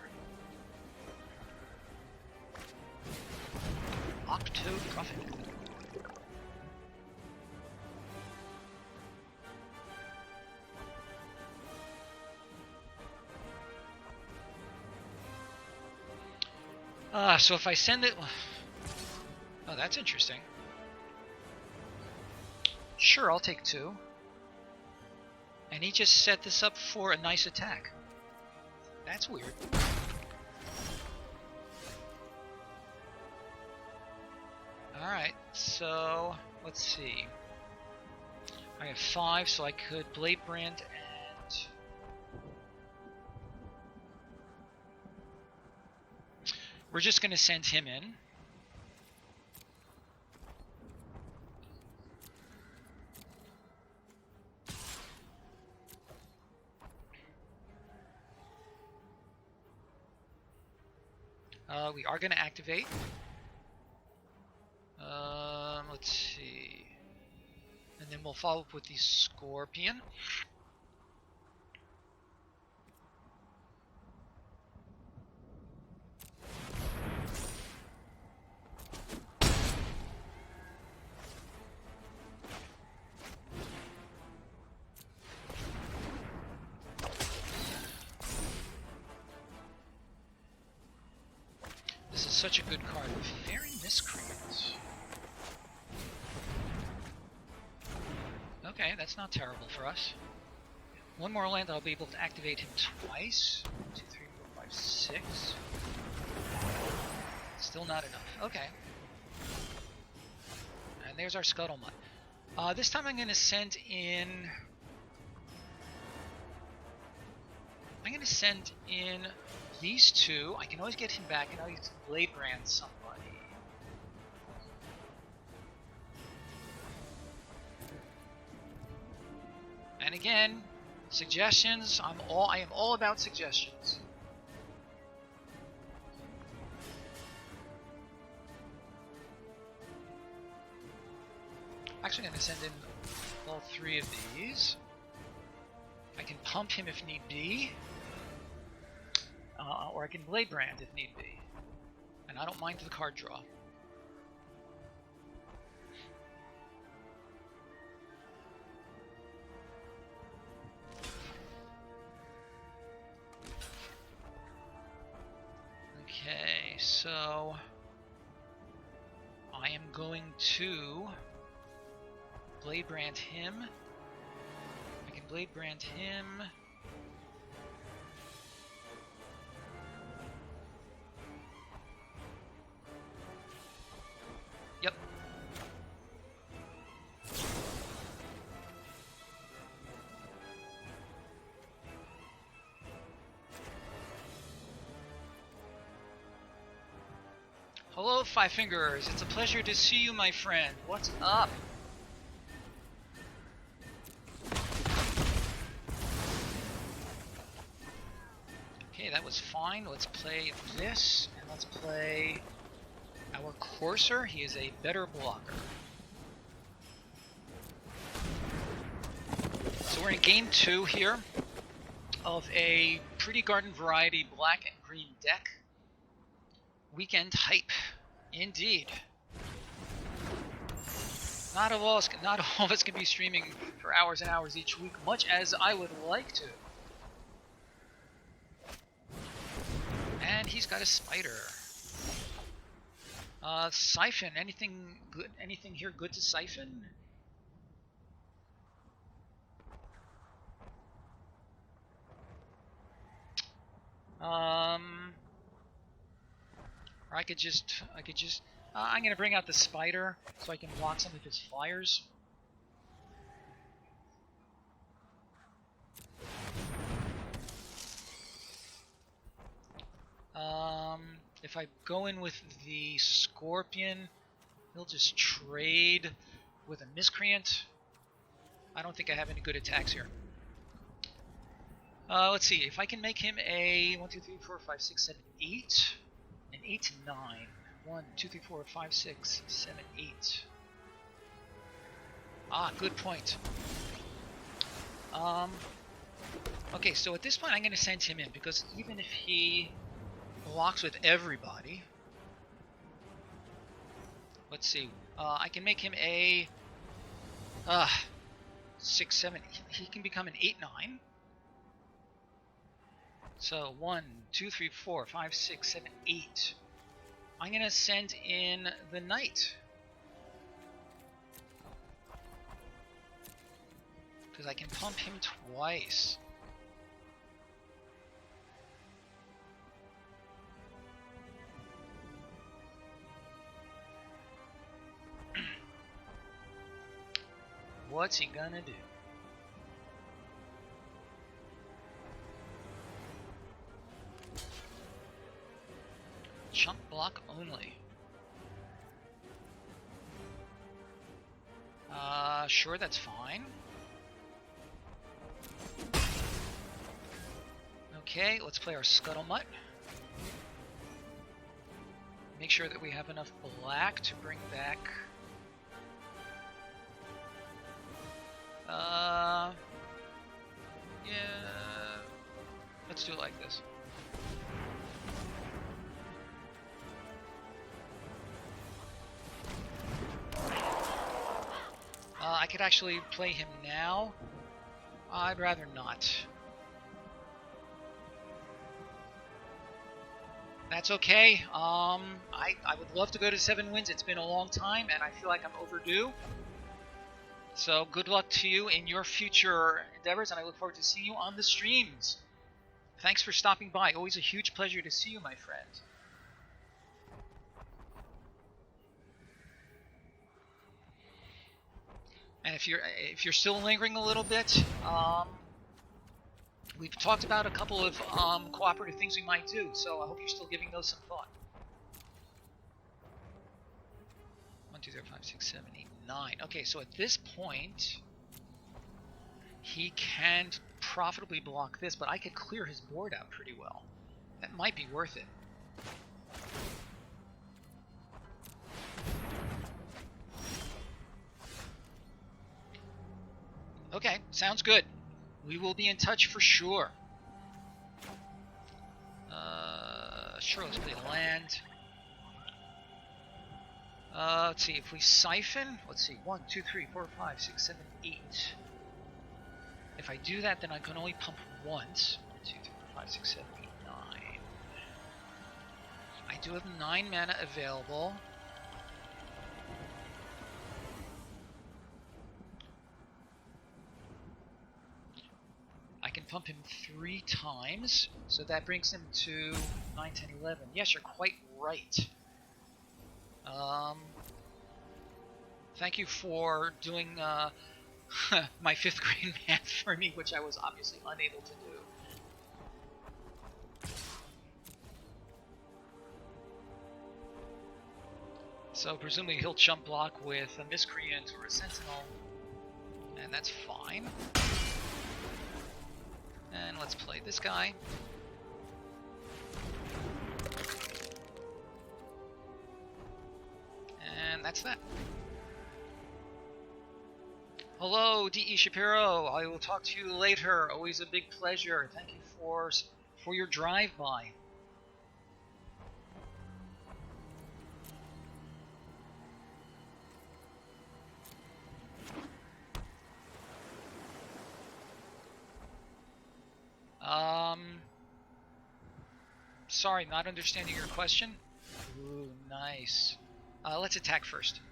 Octo-Prophet. So if I send it... Oh, that's interesting. Sure, I'll take 2. And he just set this up for a nice attack. That's weird. Alright, so let's see. I have 5, so I could Bladebrand and... We're just going to send him in. We are going to activate. Let's see. And then we'll follow up with the Scorpion. This is such a good card. Fairy Miscreants. Okay, that's not terrible for us. One more land, I'll be able to activate him twice. 1, 2, 3, 4, 5, 6. Still not enough. Okay. And there's our Scuttlemutt. This time I'm going to send in... I'm going to send in these 2. I can always get him back and I'll use Bladebrand somebody. And again, suggestions. I am all about suggestions. Actually, I'm going to send in all 3 of these. I can pump him if need be. Or I can Bladebrand if need be. And I don't mind the card draw. Okay, so I am going to Blade Brand him. I can Blade Brand him. Yep. Hello, Five Fingers. It's a pleasure to see you, my friend. What's up? Okay, that was fine. Let's play this, and let's play our Courser. He is a better blocker. So we're in game 2 here of a pretty garden variety black and green deck. Weekend hype, indeed. Not all of us can be streaming for hours and hours each week, much as I would like to. And he's got a spider. Siphon. Anything good? Anything here good to siphon? Or I could just. I'm gonna bring out the spider so I can block some of his flyers. If I go in with the Scorpion, he'll just trade with a Miscreant. I don't think I have any good attacks here. Let's see, if I can make him a 1, 2, 3, 4, 5, 6, 7, 8, an 8 to 9. 1, 2, 3, 4, 5, 6, 7, 8. Ah, good point. Okay, so at this point I'm going to send him in, because even if he blocks with everybody, let's see, I can make him a 6, 7, he can become an 8, 9. So 1, 2, 3, 4, 5, 6, 7, 8. I'm going to send in the Knight, because I can pump him twice. What's he gonna do? Chunk block only. Sure, that's fine. Okay, let's play our Scuttlemutt. Make sure that we have enough black to bring back. Yeah. Let's do it like this. I could actually play him now. I'd rather not. That's okay. I would love to go to 7 wins. It's been a long time, and I feel like I'm overdue. So good luck to you in your future endeavors, and I look forward to seeing you on the streams. Thanks for stopping by. Always a huge pleasure to see you, my friend. And if you're still lingering a little bit, we've talked about a couple of cooperative things we might do, so I hope you're still giving those some thought. 1, 2, 3, 4, 5, 6, 7, 8, 9. Okay, so at this point, he can profitably block this, but I could clear his board out pretty well. That might be worth it. Okay, sounds good. We will be in touch for sure. Sure, let's play land. Let's see, if we siphon, let's see, 1, 2, 3, 4, 5, 6, 7, 8. If I do that, then I can only pump once. 1, 2, 3, 4, 5, 6, 7, 8, 9. I do have 9 mana available. can pump him 3 times, so that brings him to 9, 10, 11. Yes, you're quite right. Thank you for doing my 5th grade math for me, which I was obviously unable to do. So presumably he'll chump block with a miscreant or a sentinel, and that's fine. And let's play this guy. And that's that. Hello, D.E. Shapiro. I will talk to you later. Always a big pleasure. Thank you for your drive-by. Sorry, not understanding your question. Ooh, nice. Let's attack first.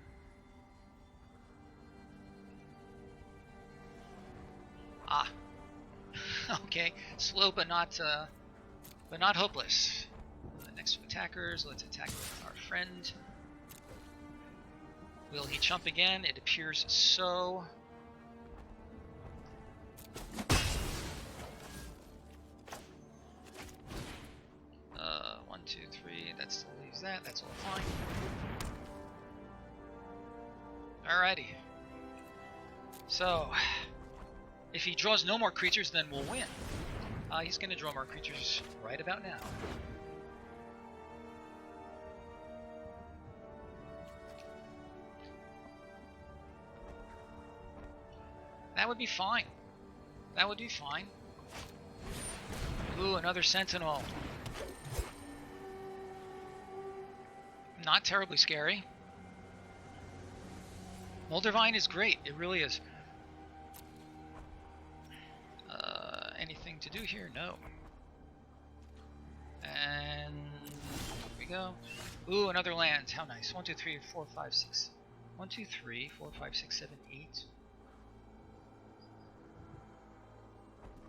Ah. Okay, slow but not hopeless. The next 2 attackers. Let's attack with our friend. Will he chump again? It appears so. 1, 2, 3. That still leaves that. That's all fine. Alrighty. So, if he draws no more creatures, then we'll win. He's going to draw more creatures right about now. That would be fine. That would be fine. Ooh, another sentinel. Not terribly scary. Moldervine is great. It really is. Anything to do here? No. And here we go. Ooh, another land. How nice. 1, 2, 3, 4, 5, 6. 1, 2, 3, 4, 5, 6, 7, 8.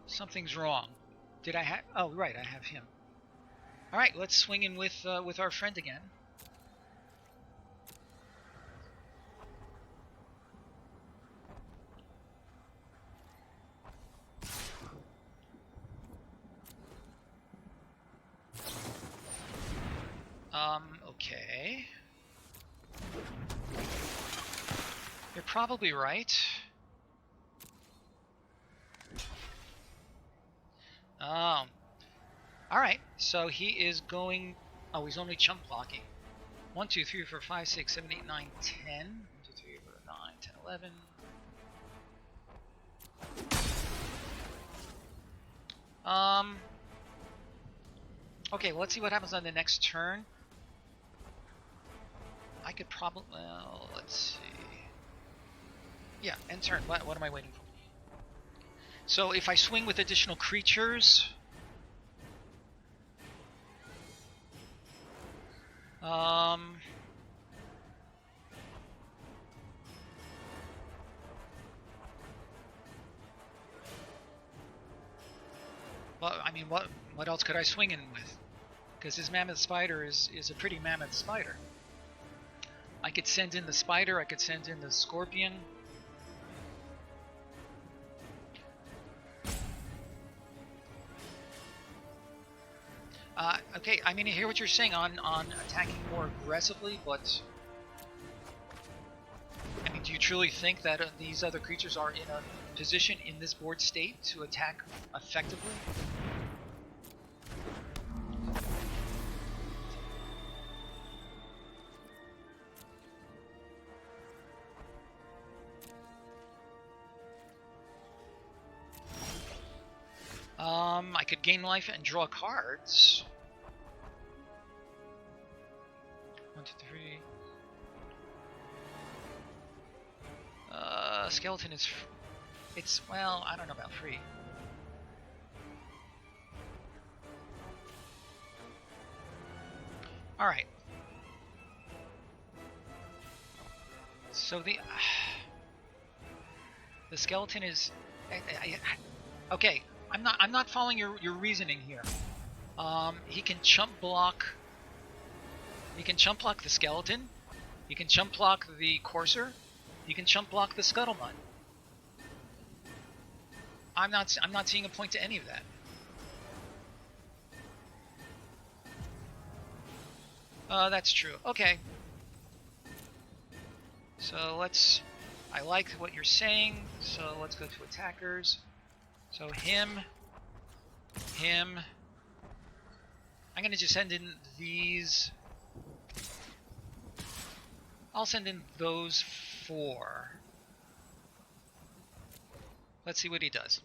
Something's wrong. Did I have? Oh, right, I have him. All right, let's swing in with our friend again. Okay. You're probably right. Alright, so he is going... Oh, he's only chump blocking. 1, 2, 3, 4, 5, 6, 7, 8, 9, 10. 1, 2, 3, 4, 9, 10, 11. Okay, well, let's see what happens on the next turn. I could probably... Well, let's see. Yeah, end turn. What am I waiting for? So if I swing with additional creatures... Well, I mean, what else could I swing in with? Because his mammoth spider is a pretty mammoth spider. I could send in the spider, I could send in the scorpion. Okay, I mean, I hear what you're saying on attacking more aggressively, but... I mean, do you truly think that these other creatures are in a position in this board state to attack effectively? I could gain life and draw cards. 1, 2, 3. Skeleton is... It's, well, I don't know about free. Alright. So the skeleton is... Okay, I'm not following your reasoning here. He can chump block. He can chump block the skeleton. He can chump block the courser. He can chump block the scuttlebutt. I'm not seeing a point to any of that. That's true. Okay. So I like what you're saying, so let's go to attackers. So him. I'm gonna just send in these. I'll send in those 4. Let's see what he does.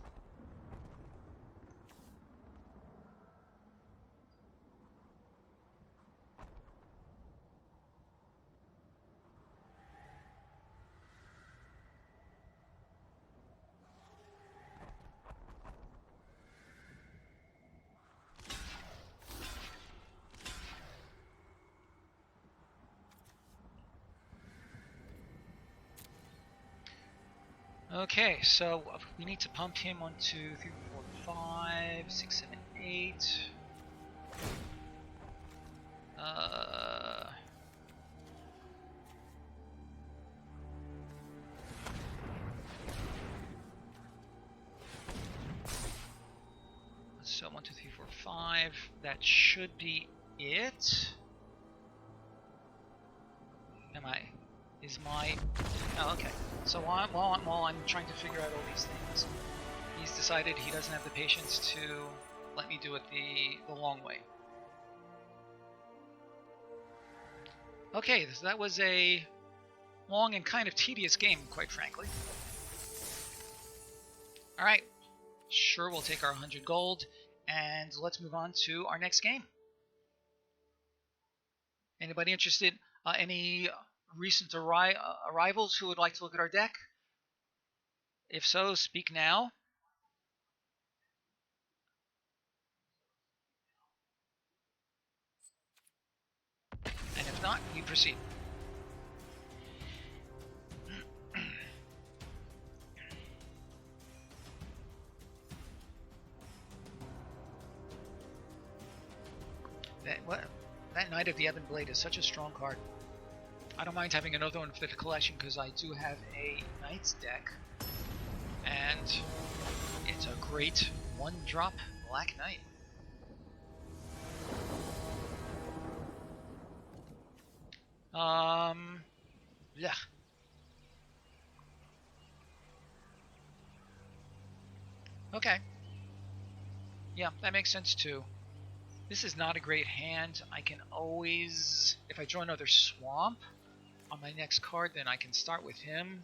Okay, so we need to pump him 1, 2, 3, 4, 5, 6, 7, 8. So 1, 2, 3, 4, 5. That should be it. Oh, okay. So while I'm trying to figure out all these things, he's decided he doesn't have the patience to let me do it the long way. Okay, so that was a long and kind of tedious game, quite frankly. Alright, sure, we'll take our 100 gold, and let's move on to our next game. Anybody interested? Any recent arrivals who would like to look at our deck? If so, speak now. And if not, we proceed. That Knight of the Ebon Blade is such a strong card. I don't mind having another one for the collection because I do have a Knights deck, and it's a great 1-drop Black Knight. Yeah. Okay. Yeah, that makes sense too. This is not a great hand. I can always, if I draw another swamp on my next card, then I can start with him.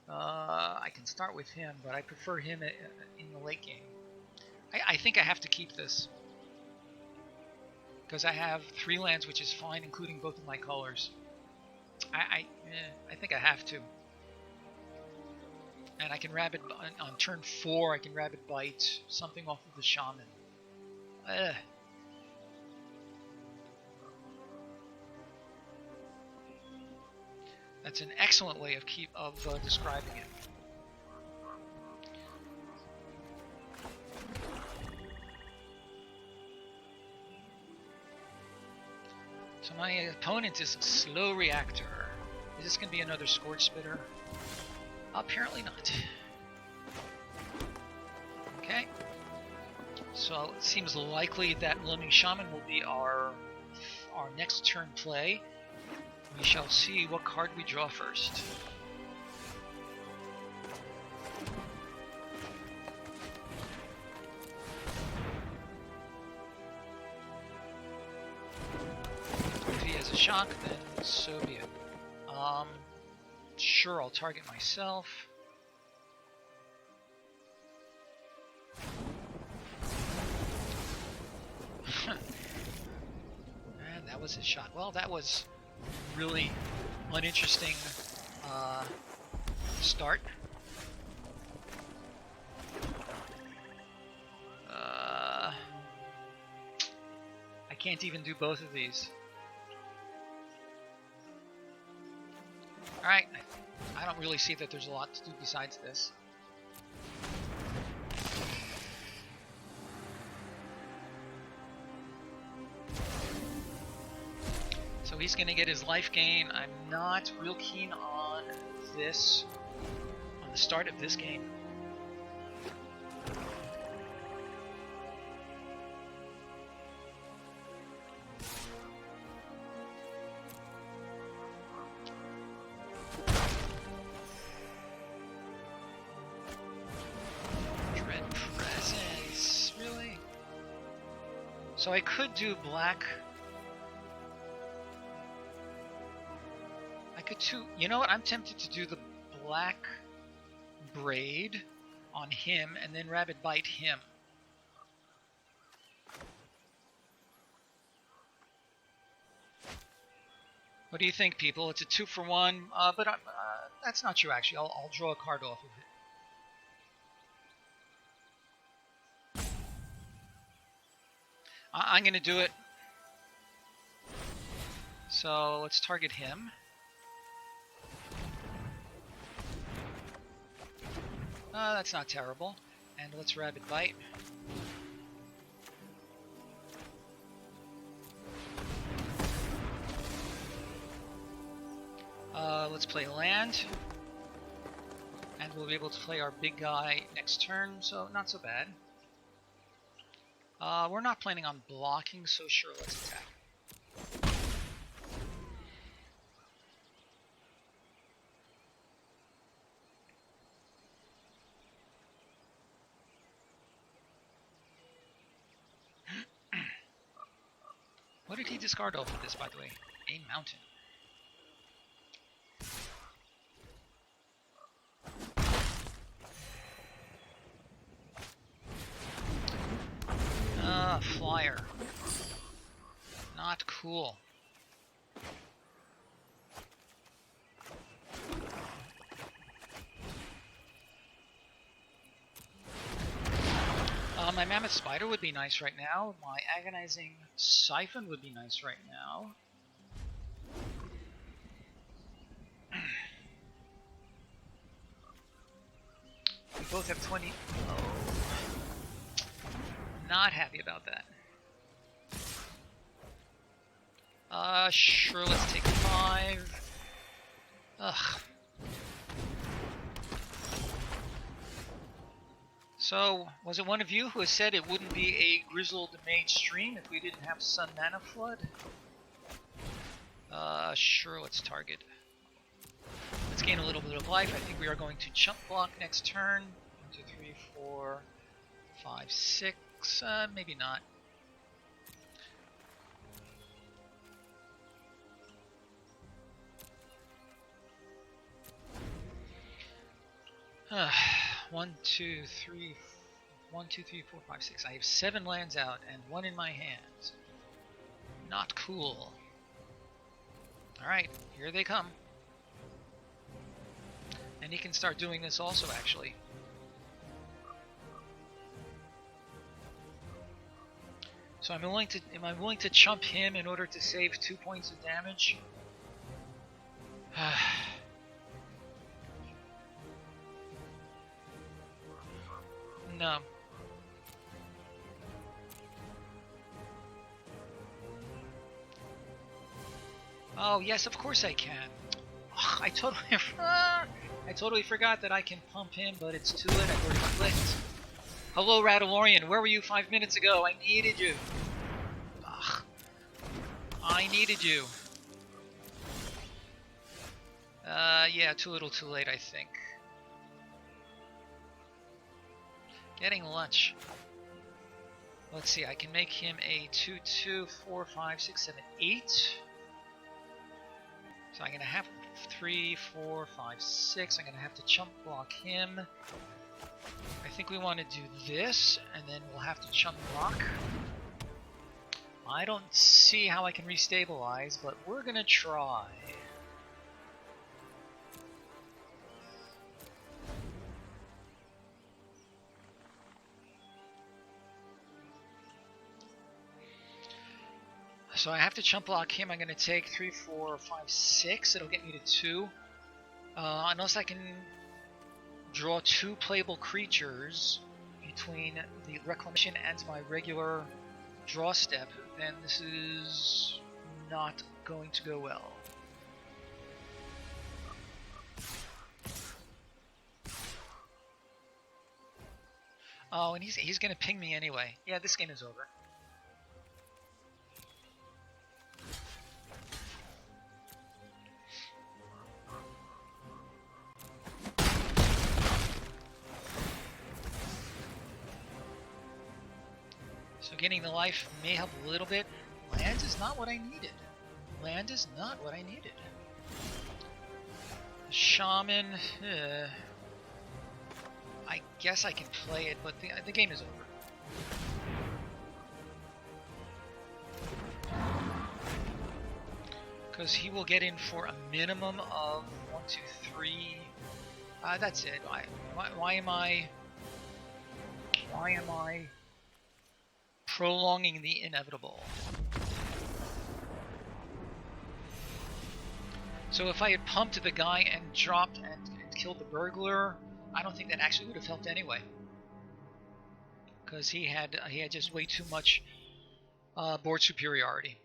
I can start with him, but I prefer him in the late game. I think I have to keep this, because I have 3 lands, which is fine, including both of my colors. I think I have to. And I can Rabid on turn 4. I can Rabid Bite something off of the Shaman. That's an excellent way of describing it. So my opponent is a Slow Reactor. Is this going to be another Scourge Spitter? Apparently not. Okay. So it seems likely that Looming Shaman will be our next turn play. We shall see what card we draw first. If he has a shock, then so be it. Sure, I'll target myself. And that was his shot. Well, that was really uninteresting start. I can't even do both of these. Alright, I don't really see that there's a lot to do besides this. he's going to get his life gain. I'm not real keen on this, on the start of this game. Dread Presence, really? So I could do black. You know what? I'm tempted to do the black braid on him and then rabbit bite him. What do you think, people? It's a 2-for-1, but that's not true, actually. I'll draw a card off of it. I'm going to do it. So let's target him. That's not terrible. And let's rabbit bite. Let's play land. And we'll be able to play our big guy next turn, so not so bad. We're not planning on blocking, so sure, let's attack. What did he discard off of this, by the way? A mountain. Flyer. Not cool. My Mammoth Spider would be nice right now. My Agonizing Siphon would be nice right now. We both have 20. Oh. Not happy about that. Sure, let's take 5. Ugh. So, was it one of you who has said it wouldn't be a grizzledmage stream if we didn't have Sun Mana Flood? Sure, let's target. Let's gain a little bit of life. I think we are going to chump block next turn. 1, 2, 3, 4, 5, 6. Maybe not. One, two, three, 4, 5, 6. I have 7 lands out and 1 in my hands. Not cool. Alright, here they come. And he can start doing this also, actually. So am I willing to chump him in order to save 2 points of damage? No. Oh yes, of course I can. Ugh, I totally forgot that I can pump him, but it's too late. I've already clicked. Hello, Radalorian. Where were you 5 minutes ago? I needed you. Ugh. I needed you. Yeah, too little, too late, I think. Getting lunch. Let's see, I can make him a 2, 2, 4, 5, 6, 7, 8. So I'm going to have 3, 4, 5, 6. I'm going to have to chump block him. I think we want to do this, and then we'll have to chump block. I don't see how I can restabilize, but we're going to try. So I have to chump block him. I'm going to take 3, 4, 5, 6. It'll get me to 2. Unless I can draw 2 playable creatures between the Reclamation and my regular draw step, then this is not going to go well. Oh, and he's going to ping me anyway. Yeah, this game is over. So getting the life may help a little bit. Land is not what I needed. Land is not what I needed. The shaman, I guess I can play it, but the game is over. Because he will get in for a minimum of 1, 2, 3. That's it. Why am I prolonging the inevitable? So if I had pumped the guy and dropped and killed the burglar, I don't think that actually would have helped anyway. Because he had just way too much board superiority.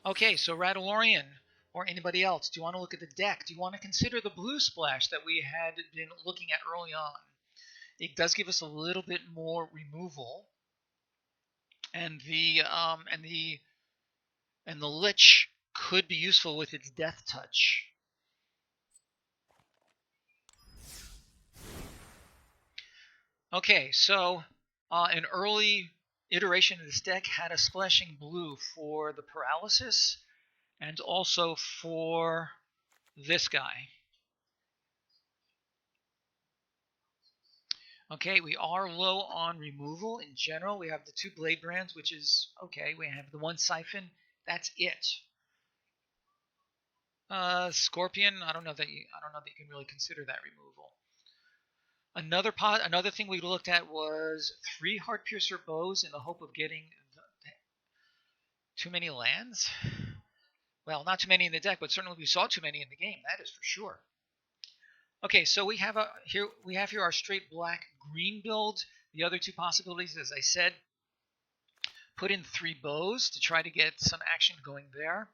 Okay, so Radalorian or anybody else, do you want to look at the deck? Do you want to consider the blue splash that we had been looking at early on? It does give us a little bit more removal, and the Lich could be useful with its death touch. Okay, so an early iteration of this deck had a splashing blue for the paralysis and also for this guy. Okay, we are low on removal in general. We have the 2 blade brands, which is okay. We have the 1 siphon. That's it. Scorpion. I don't know that you can really consider that removal. Another thing we looked at was 3 heart piercer bows in the hope of getting too many lands. Well, not too many in the deck, but certainly we saw too many in the game. That is for sure. Okay, so we have here our straight black green build. The other 2 possibilities, as I said, put in 3 bows to try to get some action going there.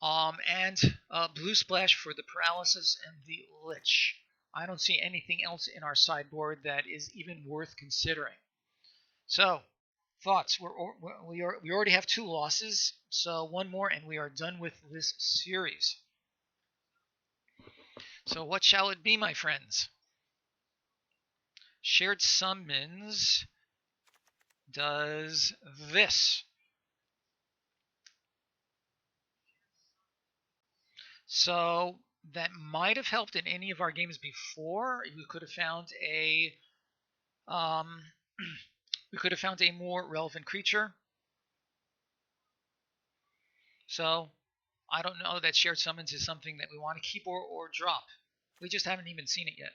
And blue splash for the paralysis and the Lich. I don't see anything else in our sideboard that is even worth considering. So, thoughts? We already have 2 losses, so 1 more and we are done with this series. So what shall it be, my friends? Shared Summons does this. So that might have helped in any of our games before. We could have found a more relevant creature. So I don't know that Shared Summons is something that we want to keep or drop. We just haven't even seen it yet.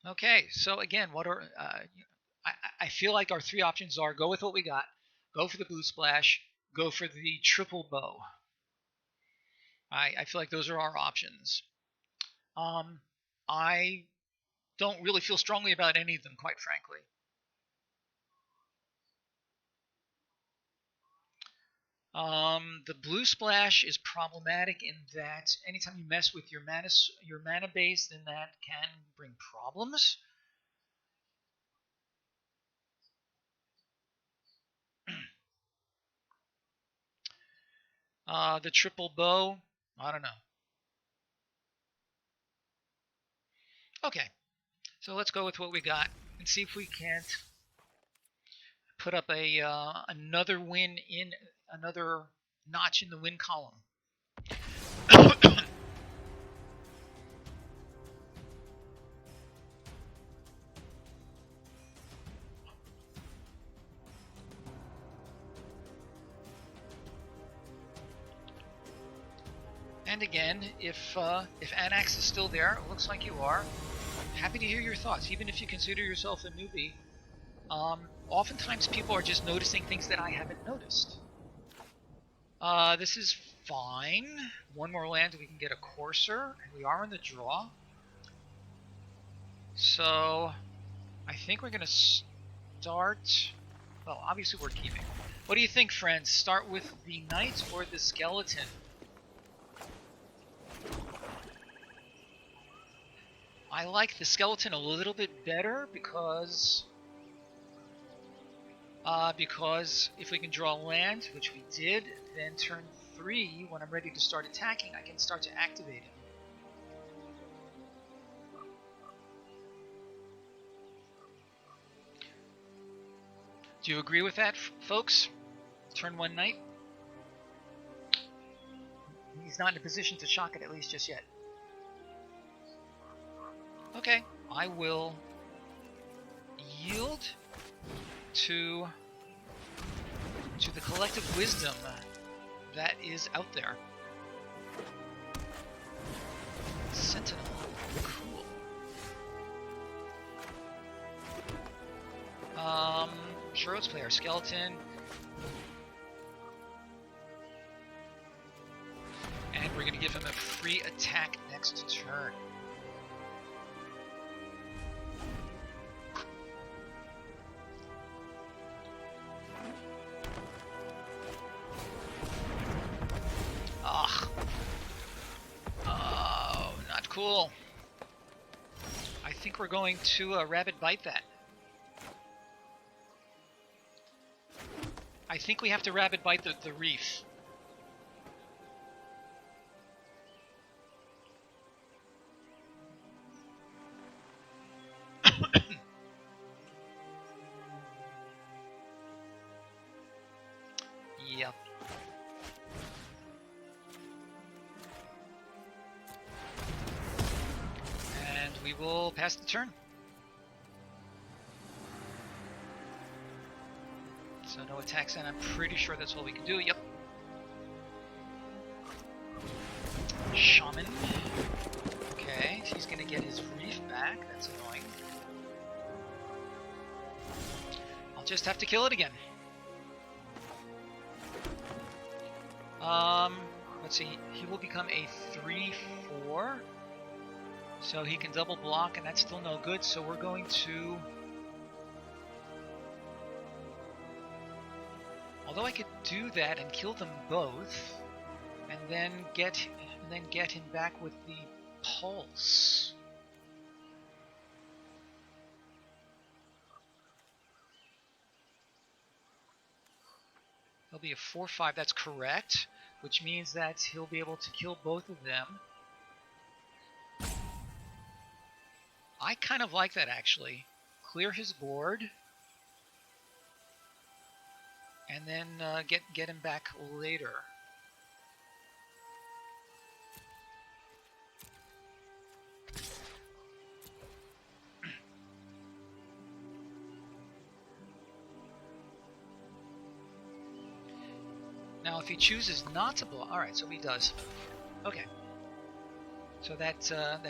Okay, so again, what are I feel like our 3 options are: go with what we got, go for the blue splash, go for the triple bow. I feel like those are our options. I don't really feel strongly about any of them, quite frankly. The blue splash is problematic in that anytime you mess with your mana base, then that can bring problems. The triple bow, I don't know. Okay, so let's go with what we got and see if we can't put up another win in another notch in the win column. And again, if Anax is still there, it looks like you are, happy to hear your thoughts, even if you consider yourself a newbie. Oftentimes people are just noticing things that I haven't noticed. This is fine. 1 more land, we can get a Courser, and we are in the draw. So I think we're going to start... Well, obviously we're keeping. What do you think, friends? Start with the knight or the skeleton? I like the skeleton a little bit better because if we can draw land, which we did, then turn 3, when I'm ready to start attacking, I can start to activate him. Do you agree with that, folks? Turn 1 knight? He's not in a position to shock it, at least just yet. Okay, I will yield to the collective wisdom that is out there. Sentinel, cool. Sure, let's play our skeleton. And we're going to give him a free attack next turn. Ugh. Oh, not cool. I think we're going to rabbit bite that. I think we have to rabbit bite the reef. Yep. And we will pass the turn. So no attacks, and I'm pretty sure that's all we can do. Yep. Shaman. Okay, he's gonna get his reef back. That's annoying. I'll just have to kill it again. Let's see. He will become a 3/4. So he can double block, and that's still no good. So we're going to... Although I could do that and kill them both, and then get him back with the pulse. There'll be a 4/5. That's correct, which means that he'll be able to kill both of them. I kind of like that, actually. Clear his board. And then get him back later. Now, if he chooses not to block, all right, so he does. Okay. So that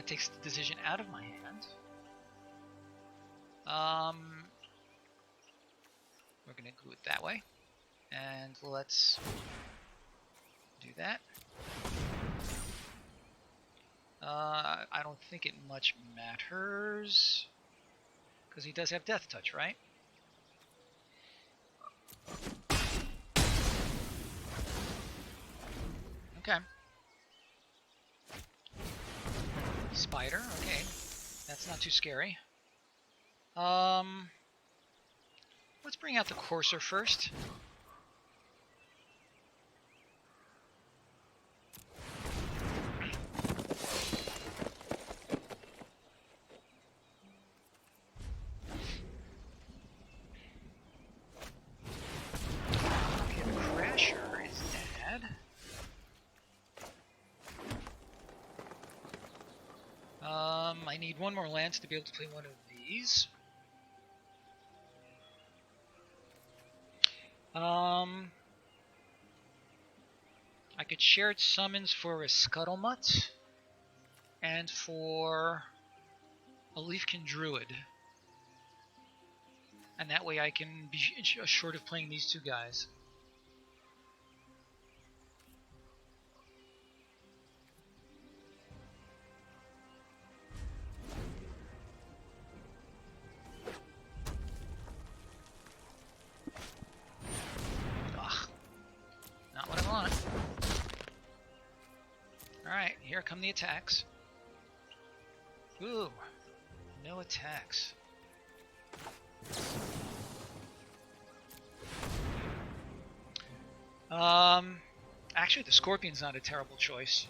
takes the decision out of my hand. We're gonna do it that way. And let's do that. I don't think it much matters, because he does have Death Touch, right? Okay. Spider, okay. That's not too scary. Let's bring out the Courser first. Okay, the Crasher is dead. I need one more lance to be able to play one of these. I could shared summons for a Scuttlemutt and for a Leafkin Druid. And that way I can be assured of playing these two guys. here come the attacks. Ooh, no attacks. Actually, the Scorpion's not a terrible choice.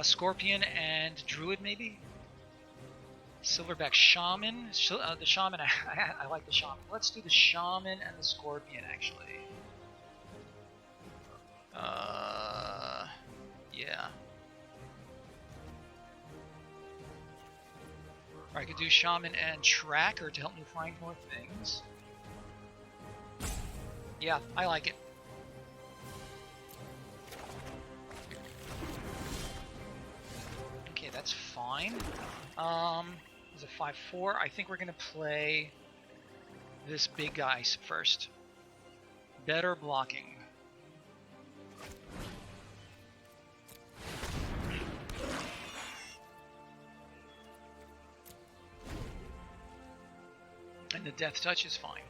Scorpion and Druid, maybe? Silverback Shaman. The Shaman, I like the Shaman. Let's do the Shaman and the Scorpion, actually. Yeah. Or I could do Shaman and Tracker to help me find more things. Yeah, I like it. Okay, that's fine. It's a 5-4. I think we're gonna play this big guy first. Better blocking. And the Death Touch is fine.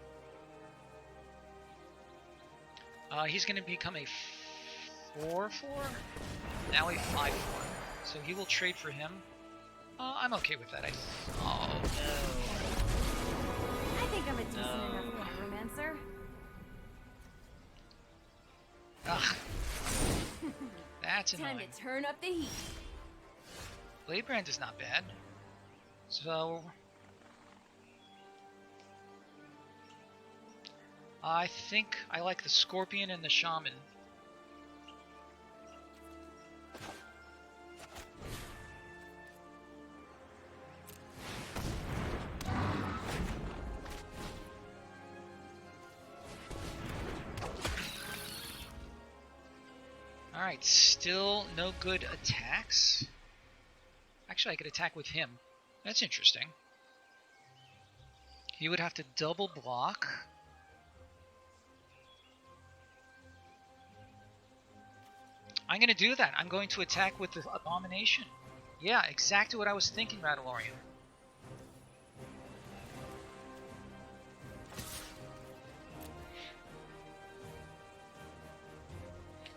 He's going to become a 4-4? Now a 5-4. So he will trade for him. I'm okay with that. Oh, no. I think I'm a decent enough necromancer. Ugh. That's annoying. Time to turn up the heat. Bladebrand is not bad. So I think I like the Scorpion and the Shaman. Alright, still no good attacks. Actually, I could attack with him. That's interesting. He would have to double block. I'm going to do that. I'm going to attack with the Abomination. Yeah, exactly what I was thinking, Radalorian.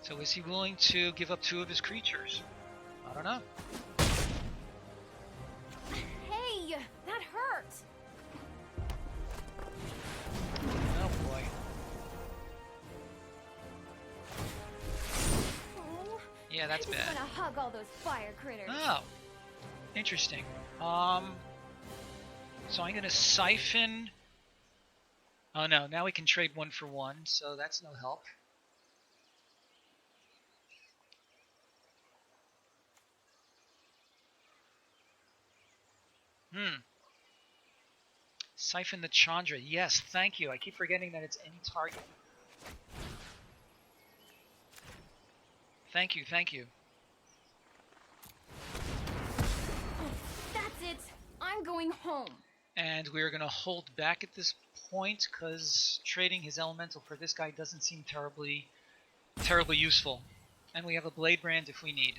So is he willing to give up 2 of his creatures? I don't know. Hey, that hurt. Oh boy. Oh, Yeah, that's bad. I'm gonna hug all those fire critters. Oh, interesting. So I'm gonna siphon. Oh no, now we can trade 1 for 1, so that's no help. Siphon the Chandra. Yes, thank you. I keep forgetting that it's any target. Thank you, thank you. That's it. I'm going home. And we're going to hold back at this point because trading his elemental for this guy doesn't seem terribly useful. And we have a Bladebrand if we need.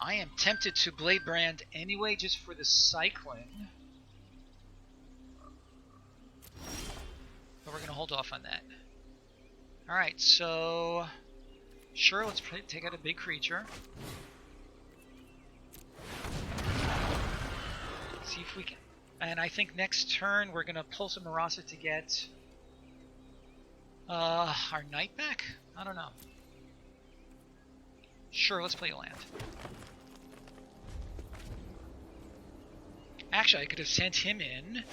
I am tempted to Bladebrand anyway just for the cycling. But we're going to hold off on that. Alright, so sure, let's take out a big creature. See if we can. And I think next turn we're going to Pulse of Marasa to get our knight back? I don't know. Sure, let's play a land. Actually, I could have sent him in.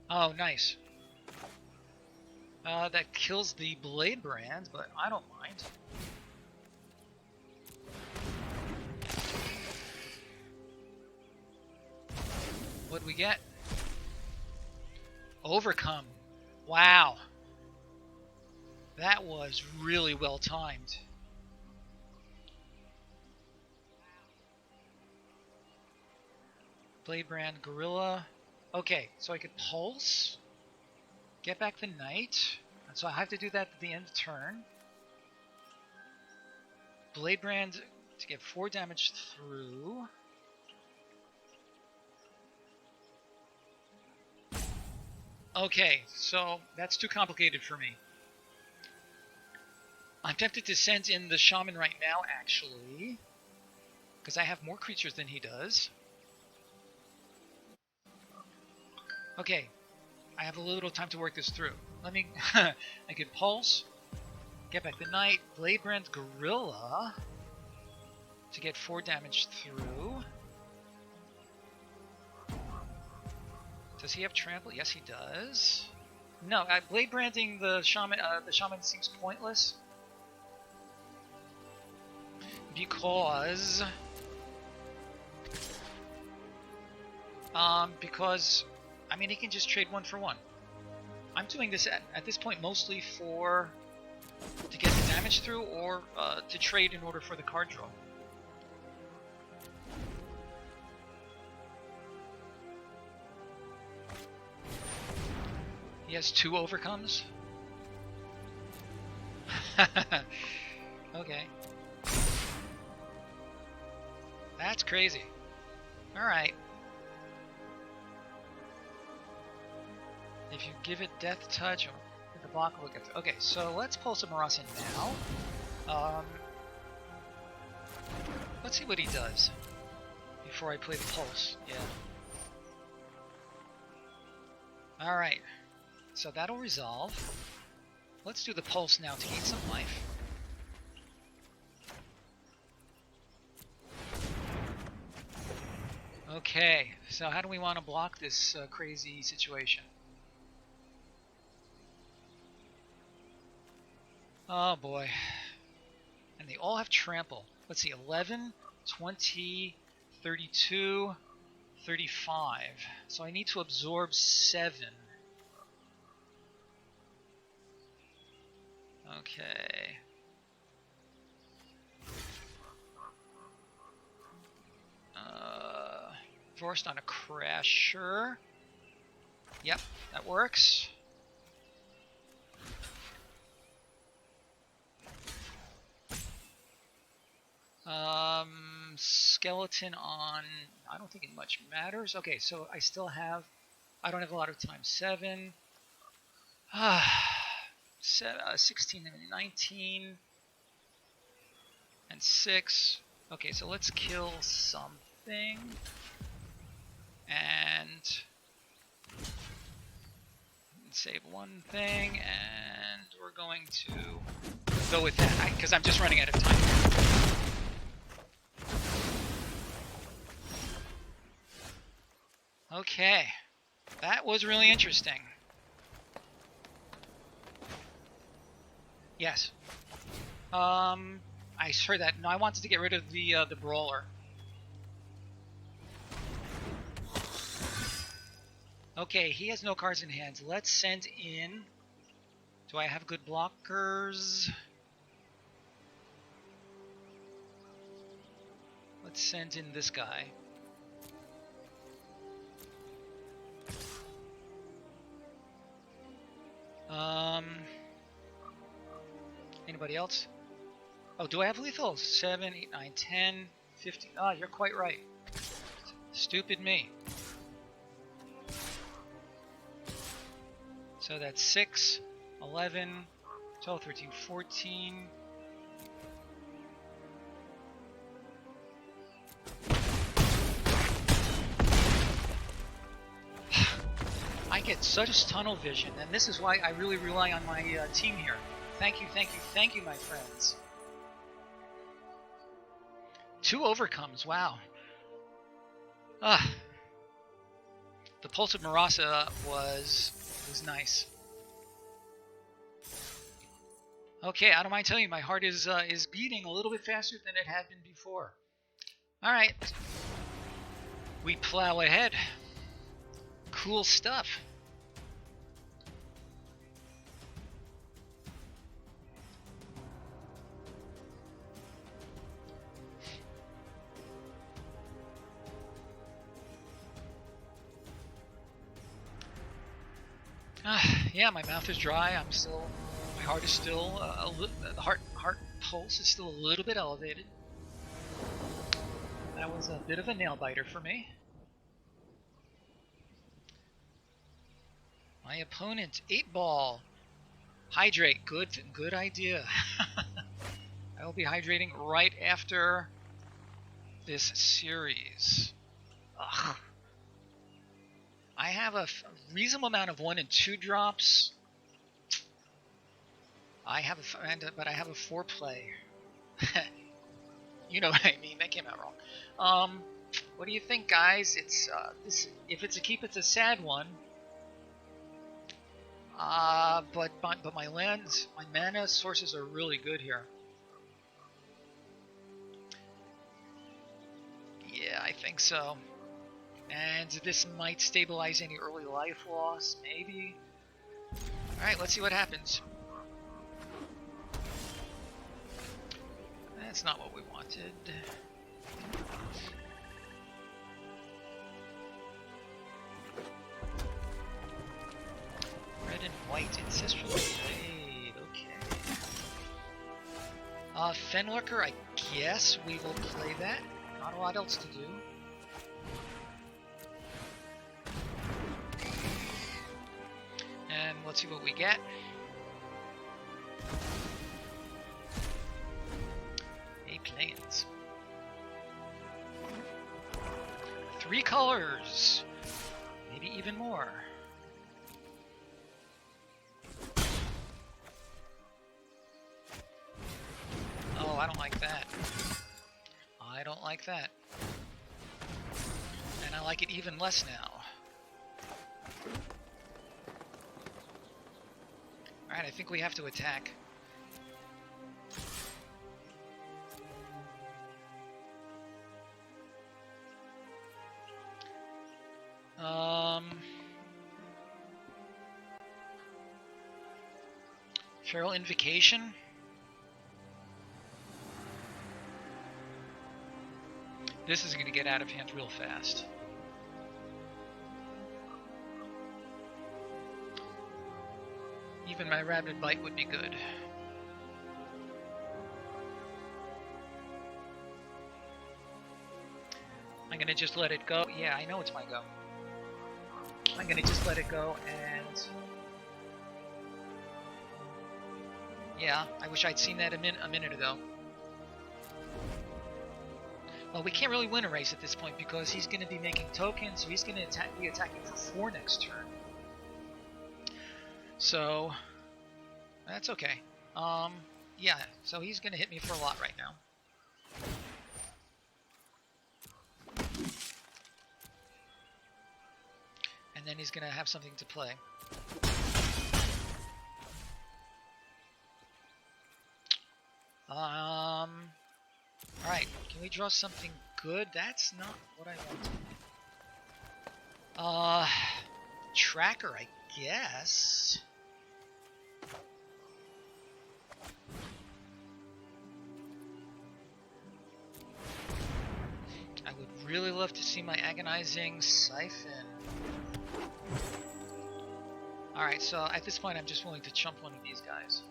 Oh, nice. That kills the Bladebrand, but I don't mind. What'd we get? Overcome. Wow. That was really well timed. Bladebrand, Gorilla. Okay, so I could Pulse, get back the Knight. So I have to do that at the end of turn. Bladebrand to get 4 damage through. Okay, so that's too complicated for me. I'm tempted to send in the shaman right now, actually, because I have more creatures than he does. Okay, I have a little time to work this through. Let me... I could pulse, get back the knight, Bladebrand Gorilla to get 4 damage through. Does he have trample? Yes, he does. No, blade branding the shaman seems pointless because I mean he can just trade 1 for 1. I'm doing this at this point mostly to get the damage through or to trade in order for the card draw. He has 2 overcomes? Okay. That's crazy. Alright. If you give it Death Touch, or the block will get through. Okay, so let's Pulse of Marasa now. Let's see what he does before I play the Pulse. Yeah. Alright. So that'll resolve. Let's do the Pulse now to gain some life. Okay, so how do we want to block this crazy situation? Oh boy. And they all have trample. Let's see, 11, 20, 32, 35. So I need to absorb 7. Okay. Forced on a Crasher. Yep, that works. Skeleton on... I don't think it much matters. Okay, so I still have... I don't have a lot of time. 7... 16 and 19 and 6. Okay, so let's kill something and save one thing, and we're going to go with that because I'm just running out of time. Okay, that was really interesting. Yes. I heard that. No, I wanted to get rid of the brawler. Okay, he has no cards in hand. Let's send in... Do I have good blockers? Let's send in this guy. Anybody else? Oh, do I have lethal? 7, 8, 9, 10, 15. Ah, you're quite right. Stupid me. So that's 6, 11, 12, 13, 14. I get such tunnel vision, and this is why I really rely on my team here. Thank you, thank you, thank you, my friends. 2 overcomes, wow. The Pulse of Marasa was nice. Okay, I don't mind telling you, my heart is beating a little bit faster than it had been before. All right, we plow ahead. Cool stuff. Yeah, my mouth is dry. My heart is still the heart pulse is still a little bit elevated. That was a bit of a nail biter for me. My opponent, 8-ball. Hydrate, good idea. I will be hydrating right after this series. Ugh. I have a reasonable amount of 1 and 2 drops. But I have a 4-play. You know what I mean? That came out wrong. What do you think, guys? It's if it's a keep, it's a sad one. But my lands, my mana sources are really good here. Yeah, I think so. And this might stabilize any early life loss, maybe. All right, let's see what happens. That's not what we wanted. Red and white ancestral blade. Okay. Fenlurker, I guess we will play that. Not a lot else to do. And let's see what we get. 8 lands. 3 colors. Maybe even more. Oh, I don't like that. I don't like that. And I like it even less now. Alright, I think we have to attack. Feral Invocation. This is going to get out of hand real fast. Even my Rabid Bite would be good. I'm going to just let it go. Yeah, I know it's my go. I'm going to just let it go and... Yeah, I wish I'd seen that a minute ago. Well, we can't really win a race at this point because he's going to be making tokens, so he's going to be attacking for 4 next turn. So, that's okay. Yeah, so he's going to hit me for a lot right now. And then he's going to have something to play. Alright, can we draw something good? That's not what I wanted. Tracker, I guess. I would really love to see my Agonizing Siphon. Alright, so at this point I'm just willing to chump one of these guys.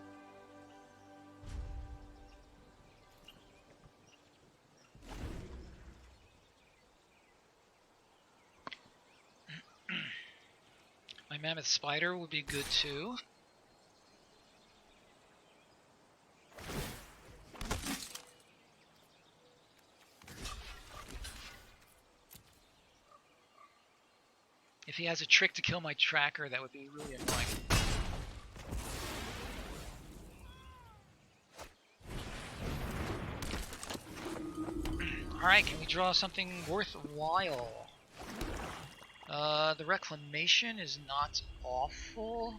My Mammoth Spider would be good too. If he has a trick to kill my tracker, that would be really annoying. Alright, can we draw something worthwhile? The Reclamation is not awful.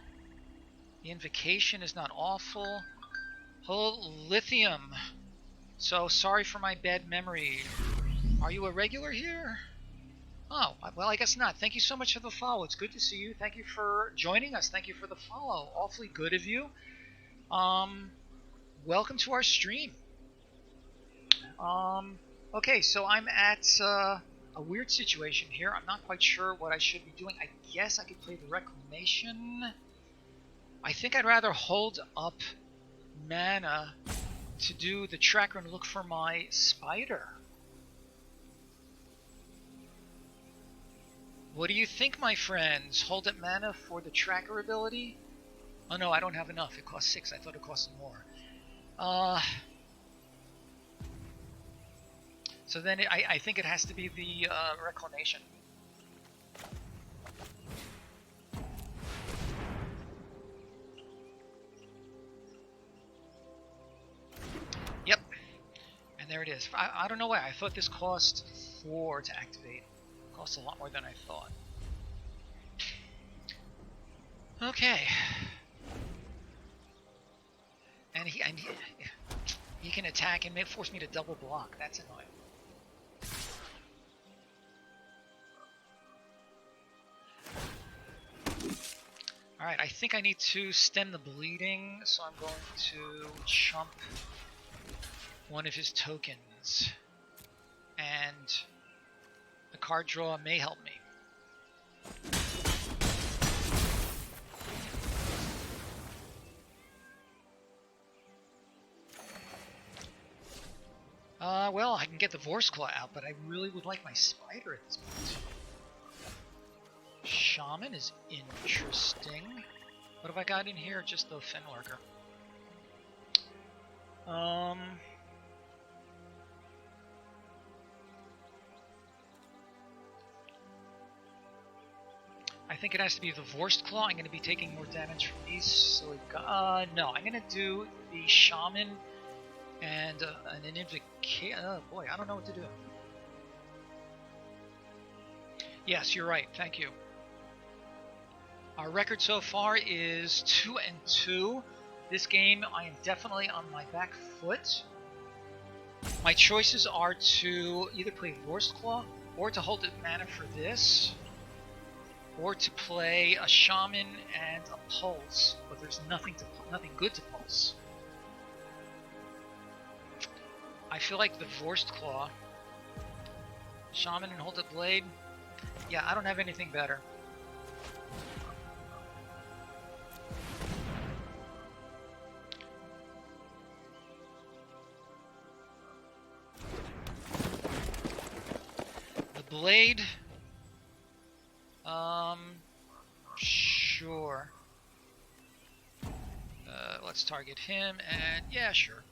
The Invocation is not awful. Oh, Lithium. So, sorry for my bad memory. Are you a regular here? Oh, well, I guess not. Thank you so much for the follow. It's good to see you. Thank you for joining us. Thank you for the follow. Awfully good of you. Welcome to our stream. Okay, so I'm at a weird situation here. I'm not quite sure what I should be doing. I guess I could play the Reclamation. I think I'd rather hold up mana to do the tracker and look for my spider. What do you think, my friends? Hold up mana for the tracker ability? Oh no, I don't have enough. It costs 6. I thought it cost more. So then I think it has to be the reclamation. Yep. And there it is. I don't know why. I thought this cost 4 to activate. It costs a lot more than I thought. Okay. And he can attack and force me to double block. That's annoying. Alright, I think I need to stem the bleeding, so I'm going to chump one of his tokens. And the card draw may help me. Well, I can get the Vorse Claw out, but I really would like my spider at this point. Shaman is interesting. What have I got in here? Just the Fenlurker. I think it has to be the Vorse Claw. I'm going to be taking more damage from these. So no, I'm going to do the Shaman and an Invocation. Oh boy, I don't know what to do. Yes, you're right. Thank you. Our record so far is 2-2. This game, I am definitely on my back foot. My choices are to either play Vorse Claw, or to hold it mana for this, or to play a Shaman and a Pulse, but there's nothing good to Pulse. I feel like the Vorse Claw, Shaman and Hold Up Blade. Yeah, I don't have anything better. The Blade. Sure. Let's target him, and yeah, sure.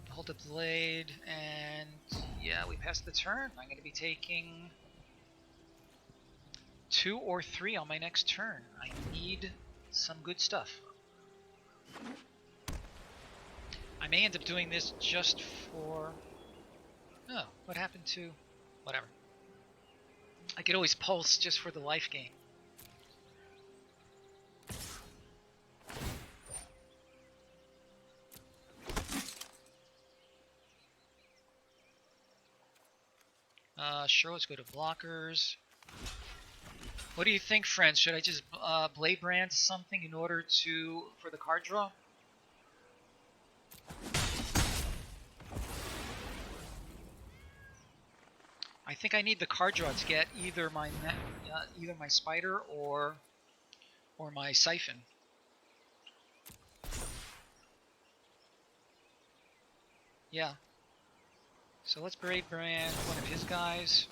Hold the blade, and yeah, we passed the turn. I'm going to be taking 2 or 3 on my next turn. I need some good stuff. I may end up doing this just for... Oh, what happened to... Whatever. I could always pulse just for the life gain. Sure, let's go to blockers. What do you think, friends? Should I just Blade Brand something in order for the card draw? I think I need the card draw to get either my spider or my siphon. Yeah. So let's Blade Brand one of his guys.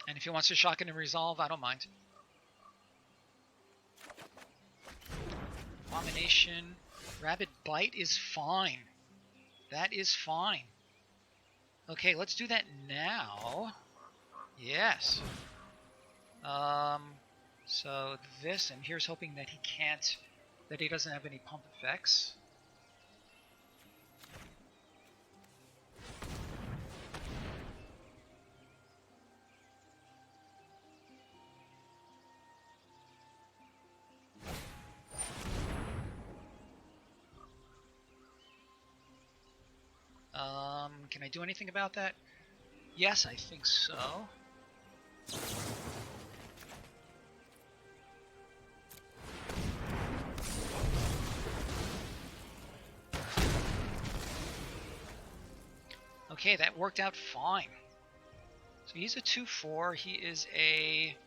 And if he wants to Shotgun and Resolve, I don't mind. Abomination. Rabid Bite is fine. That is fine. Okay, let's do that now. Yes. So this, and here's hoping that he doesn't have any pump effects. Can I do anything about that? Yes, I think so. Okay, that worked out fine. So he's a 2/4. He is a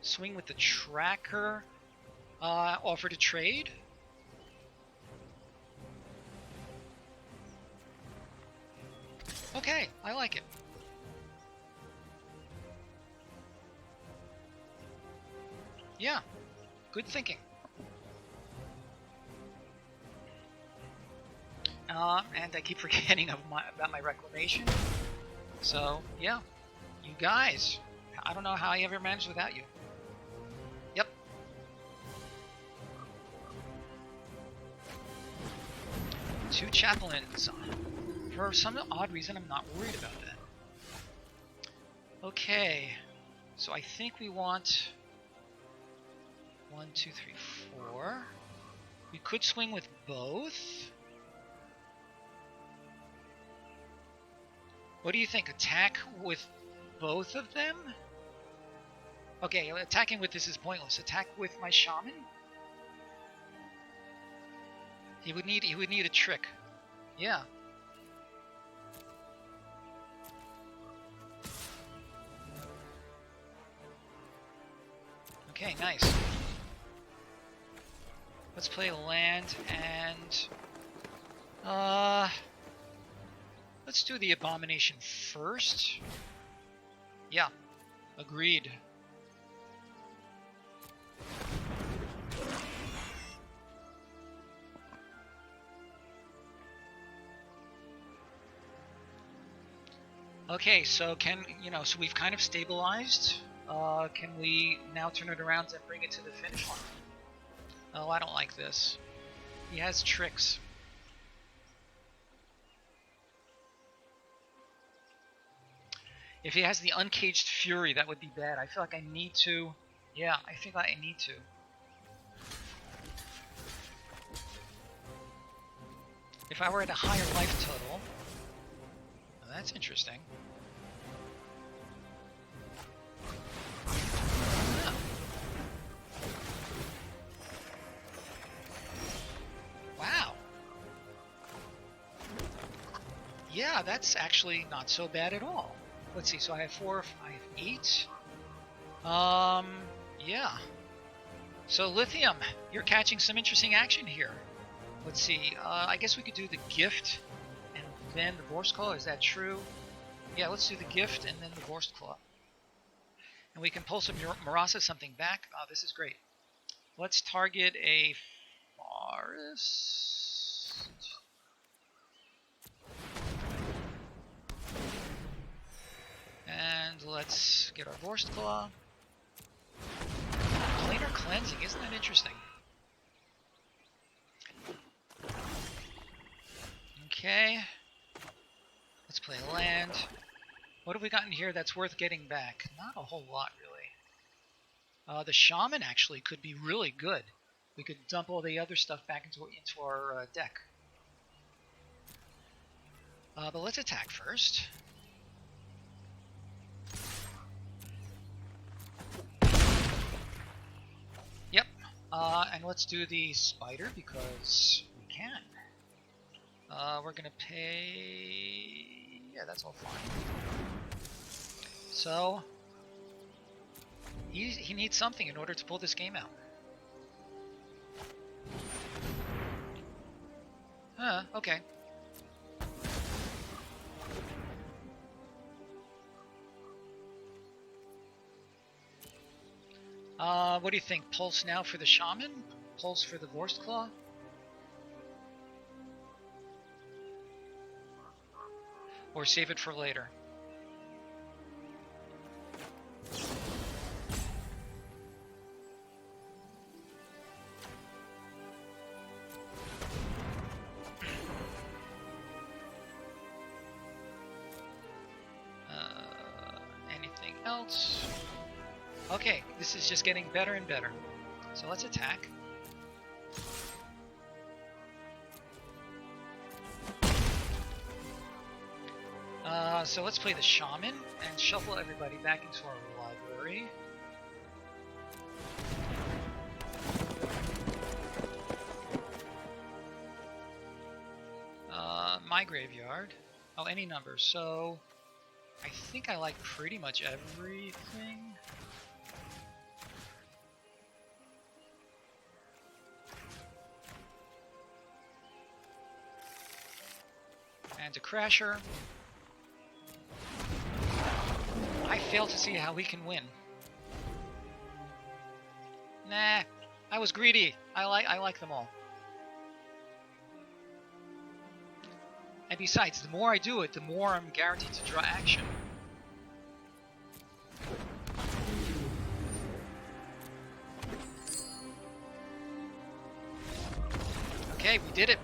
Swing with the tracker. Offer to trade. Okay, I like it. Yeah, good thinking. And I keep forgetting about my reclamation. So, yeah, you guys. I don't know how I ever managed without you. Yep. Two chaplains. For some odd reason, I'm not worried about that. Okay, so I think we want 1, 2, 3, 4. We could swing with both. What do you think? Attack with both of them? Okay, attacking with this is pointless. Attack with my shaman? He would need a trick. Yeah. Okay, nice. Let's play land and let's do the abomination first. Yeah, agreed. Okay, so so we've kind of stabilized. Can we now turn it around and bring it to the finish line? Oh, I don't like this. He has tricks. If he has the Uncaged Fury, that would be bad. I feel like I need to... Yeah, I think I need to. If I were at a higher life total... Well, that's interesting. Oh. Wow. Yeah, that's actually not so bad at all. Let's see, so I have 4, 5, 8. Yeah. So Lithium, you're catching some interesting action here. Let's see, I guess we could do the gift and then the Vorst Claw, is that true? Yeah, let's do the gift and then the Vorst Claw. And we can pull some Marasa something back. Oh, this is great. Let's target a forest. And let's get our Vorst Claw. Planar Cleansing, isn't that interesting? Okay. Let's play land. What have we gotten here that's worth getting back? Not a whole lot, really. The Shaman actually could be really good. We could dump all the other stuff back into our deck. But let's attack first. Yep. And let's do the spider because we can. We're gonna pay... Yeah, that's all fine. So, he needs something in order to pull this game out. Okay. What do you think? Pulse now for the Shaman? Pulse for the Vorst Claw? Or save it for later? Anything else? Okay, this is just getting better and better. So let's attack. So let's play the Shaman and shuffle everybody back into our library. My graveyard. Oh, any number. So I think I like pretty much everything. And a crasher. I fail to see how we can win. Nah, I was greedy. I like them all. And besides, the more I do it, the more I'm guaranteed to draw action. Okay, we did it.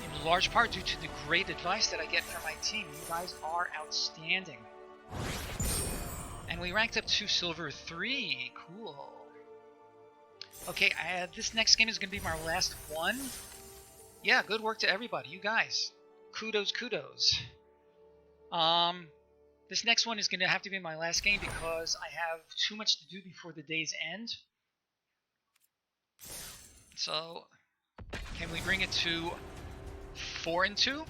In large part due to the great advice that I get from my team. You guys are outstanding. And we ranked up to Silver 3. Cool. Okay, this next game is going to be my last one. Yeah, good work to everybody. You guys. Kudos, kudos. This next one is going to have to be my last game because I have too much to do before the day's end. So, can we bring it to 4-2?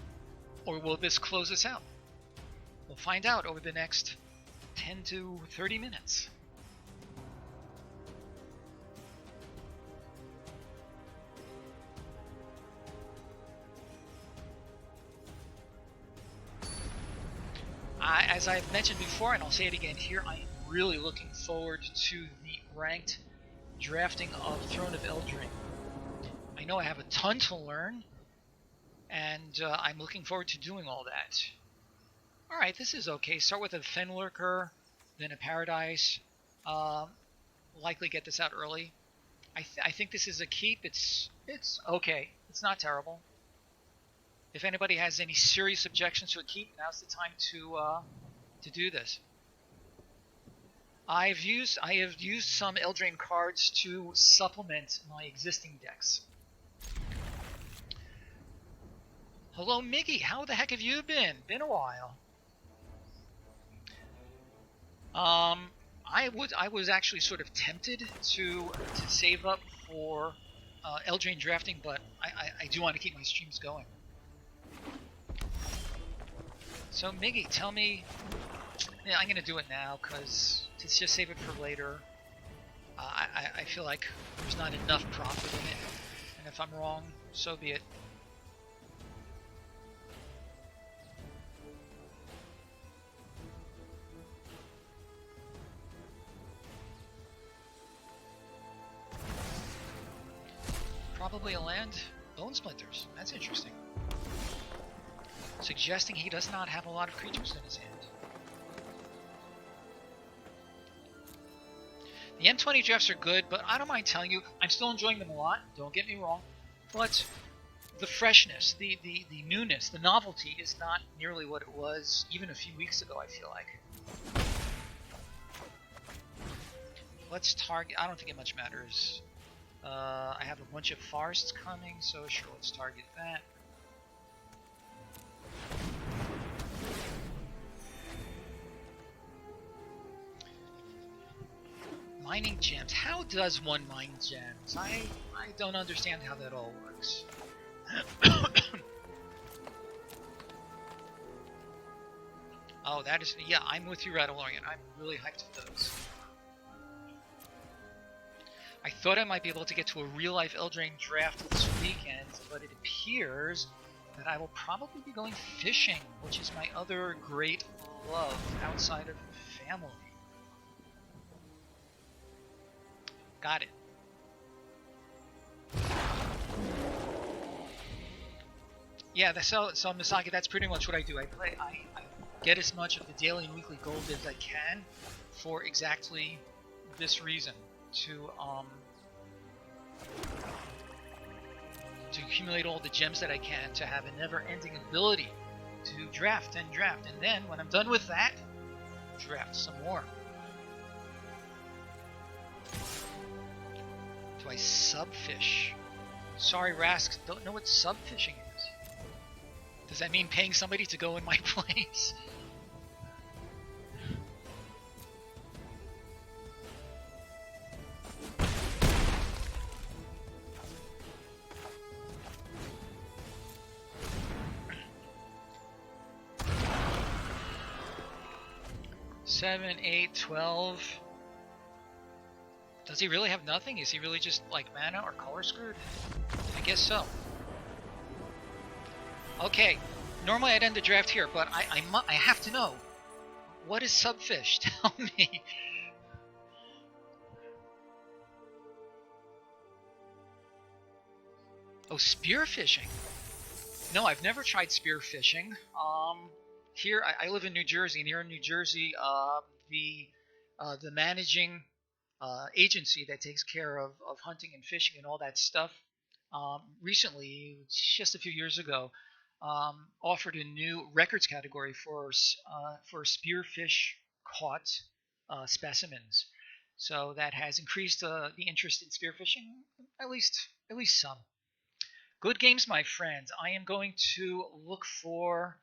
Or will this close us out? We'll find out over the next 10 to 30 minutes. As I've mentioned before, and I'll say it again here, I am really looking forward to the ranked drafting of Throne of Eldraine. I know I have a ton to learn, and I'm looking forward to doing all that. Alright, this is okay. Start with a Fenlurker, then a Paradise. Likely get this out early. I think this is a keep. It's okay. It's not terrible. If anybody has any serious objections to a keep, now's the time to do this. I have used some Eldraine cards to supplement my existing decks. Hello, Miggy. How the heck have you been? Been a while. I was actually sort of tempted to save up for Eldraine drafting, but I do want to keep my streams going. So Miggy, tell me. Yeah, I'm gonna do it now because to just save it for later. I feel like there's not enough profit in it, and if I'm wrong, so be it. Probably a land. Bone Splinters. That's interesting. Suggesting he does not have a lot of creatures in his hand. The M20 drafts are good, but I don't mind telling you, I'm still enjoying them a lot, don't get me wrong. But the freshness, the newness, the novelty is not nearly what it was even a few weeks ago, I feel like. Let's target, I don't think it much matters. I have a bunch of forests coming, so sure, let's target that. Mining gems. How does one mine gems? I don't understand how that all works. Oh, that is... Yeah, I'm with you, Radalorian. I'm really hyped for those. I thought I might be able to get to a real-life Eldraine draft this weekend, but it appears that I will probably be going fishing, which is my other great love outside of family. Got it. Yeah, so Misaki, that's pretty much what I do. I get as much of the daily and weekly gold as I can for exactly this reason, to accumulate all the gems that I can, to have a never-ending ability to draft and draft, and then when I'm done with that, draft some more. Do I subfish? Sorry, Rask, don't know what subfishing is. Does that mean paying somebody to go in my place? 7, 8, 12. Does he really have nothing? Is he really just like mana or color screwed? I guess so. Okay, normally I'd end the draft here, but I have to know. What is subfish? Tell me. Oh, spearfishing. No, I've never tried spearfishing. Here I live in New Jersey, and here in New Jersey, the managing agency that takes care of hunting and fishing and all that stuff, recently, just a few years ago, offered a new records category for spearfish caught specimens. So that has increased the interest in spearfishing, at least some. Good games, my friends. I am going to look for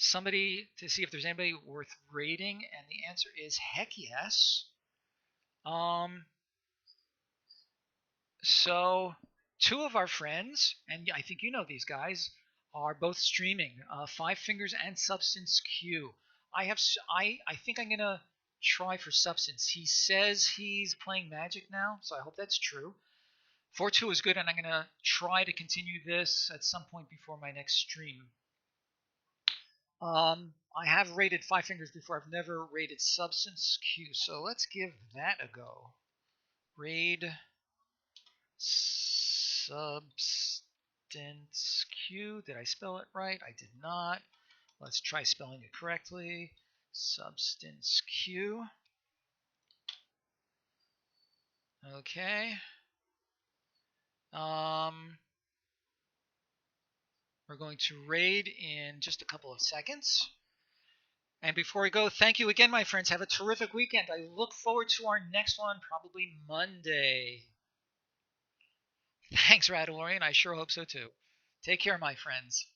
somebody to see if there's anybody worth rating, and the answer is heck yes. So two of our friends, and I think you know these guys, are both streaming. Five Fingers and Substance Q. I think I'm gonna try for Substance. He says he's playing Magic now, so I hope that's true. 4-2 is good, and I'm gonna try to continue this at some point before my next stream. I have rated Five Fingers before. I've never rated Substance Q, so let's give that a go. Raid Substance Q. Did I spell it right? I did not. Let's try spelling it correctly. Substance Q. Okay. We're going to raid in just a couple of seconds. And before we go, thank you again, my friends. Have a terrific weekend. I look forward to our next one, probably Monday. Thanks, Radalorian. I sure hope so too. Take care, my friends.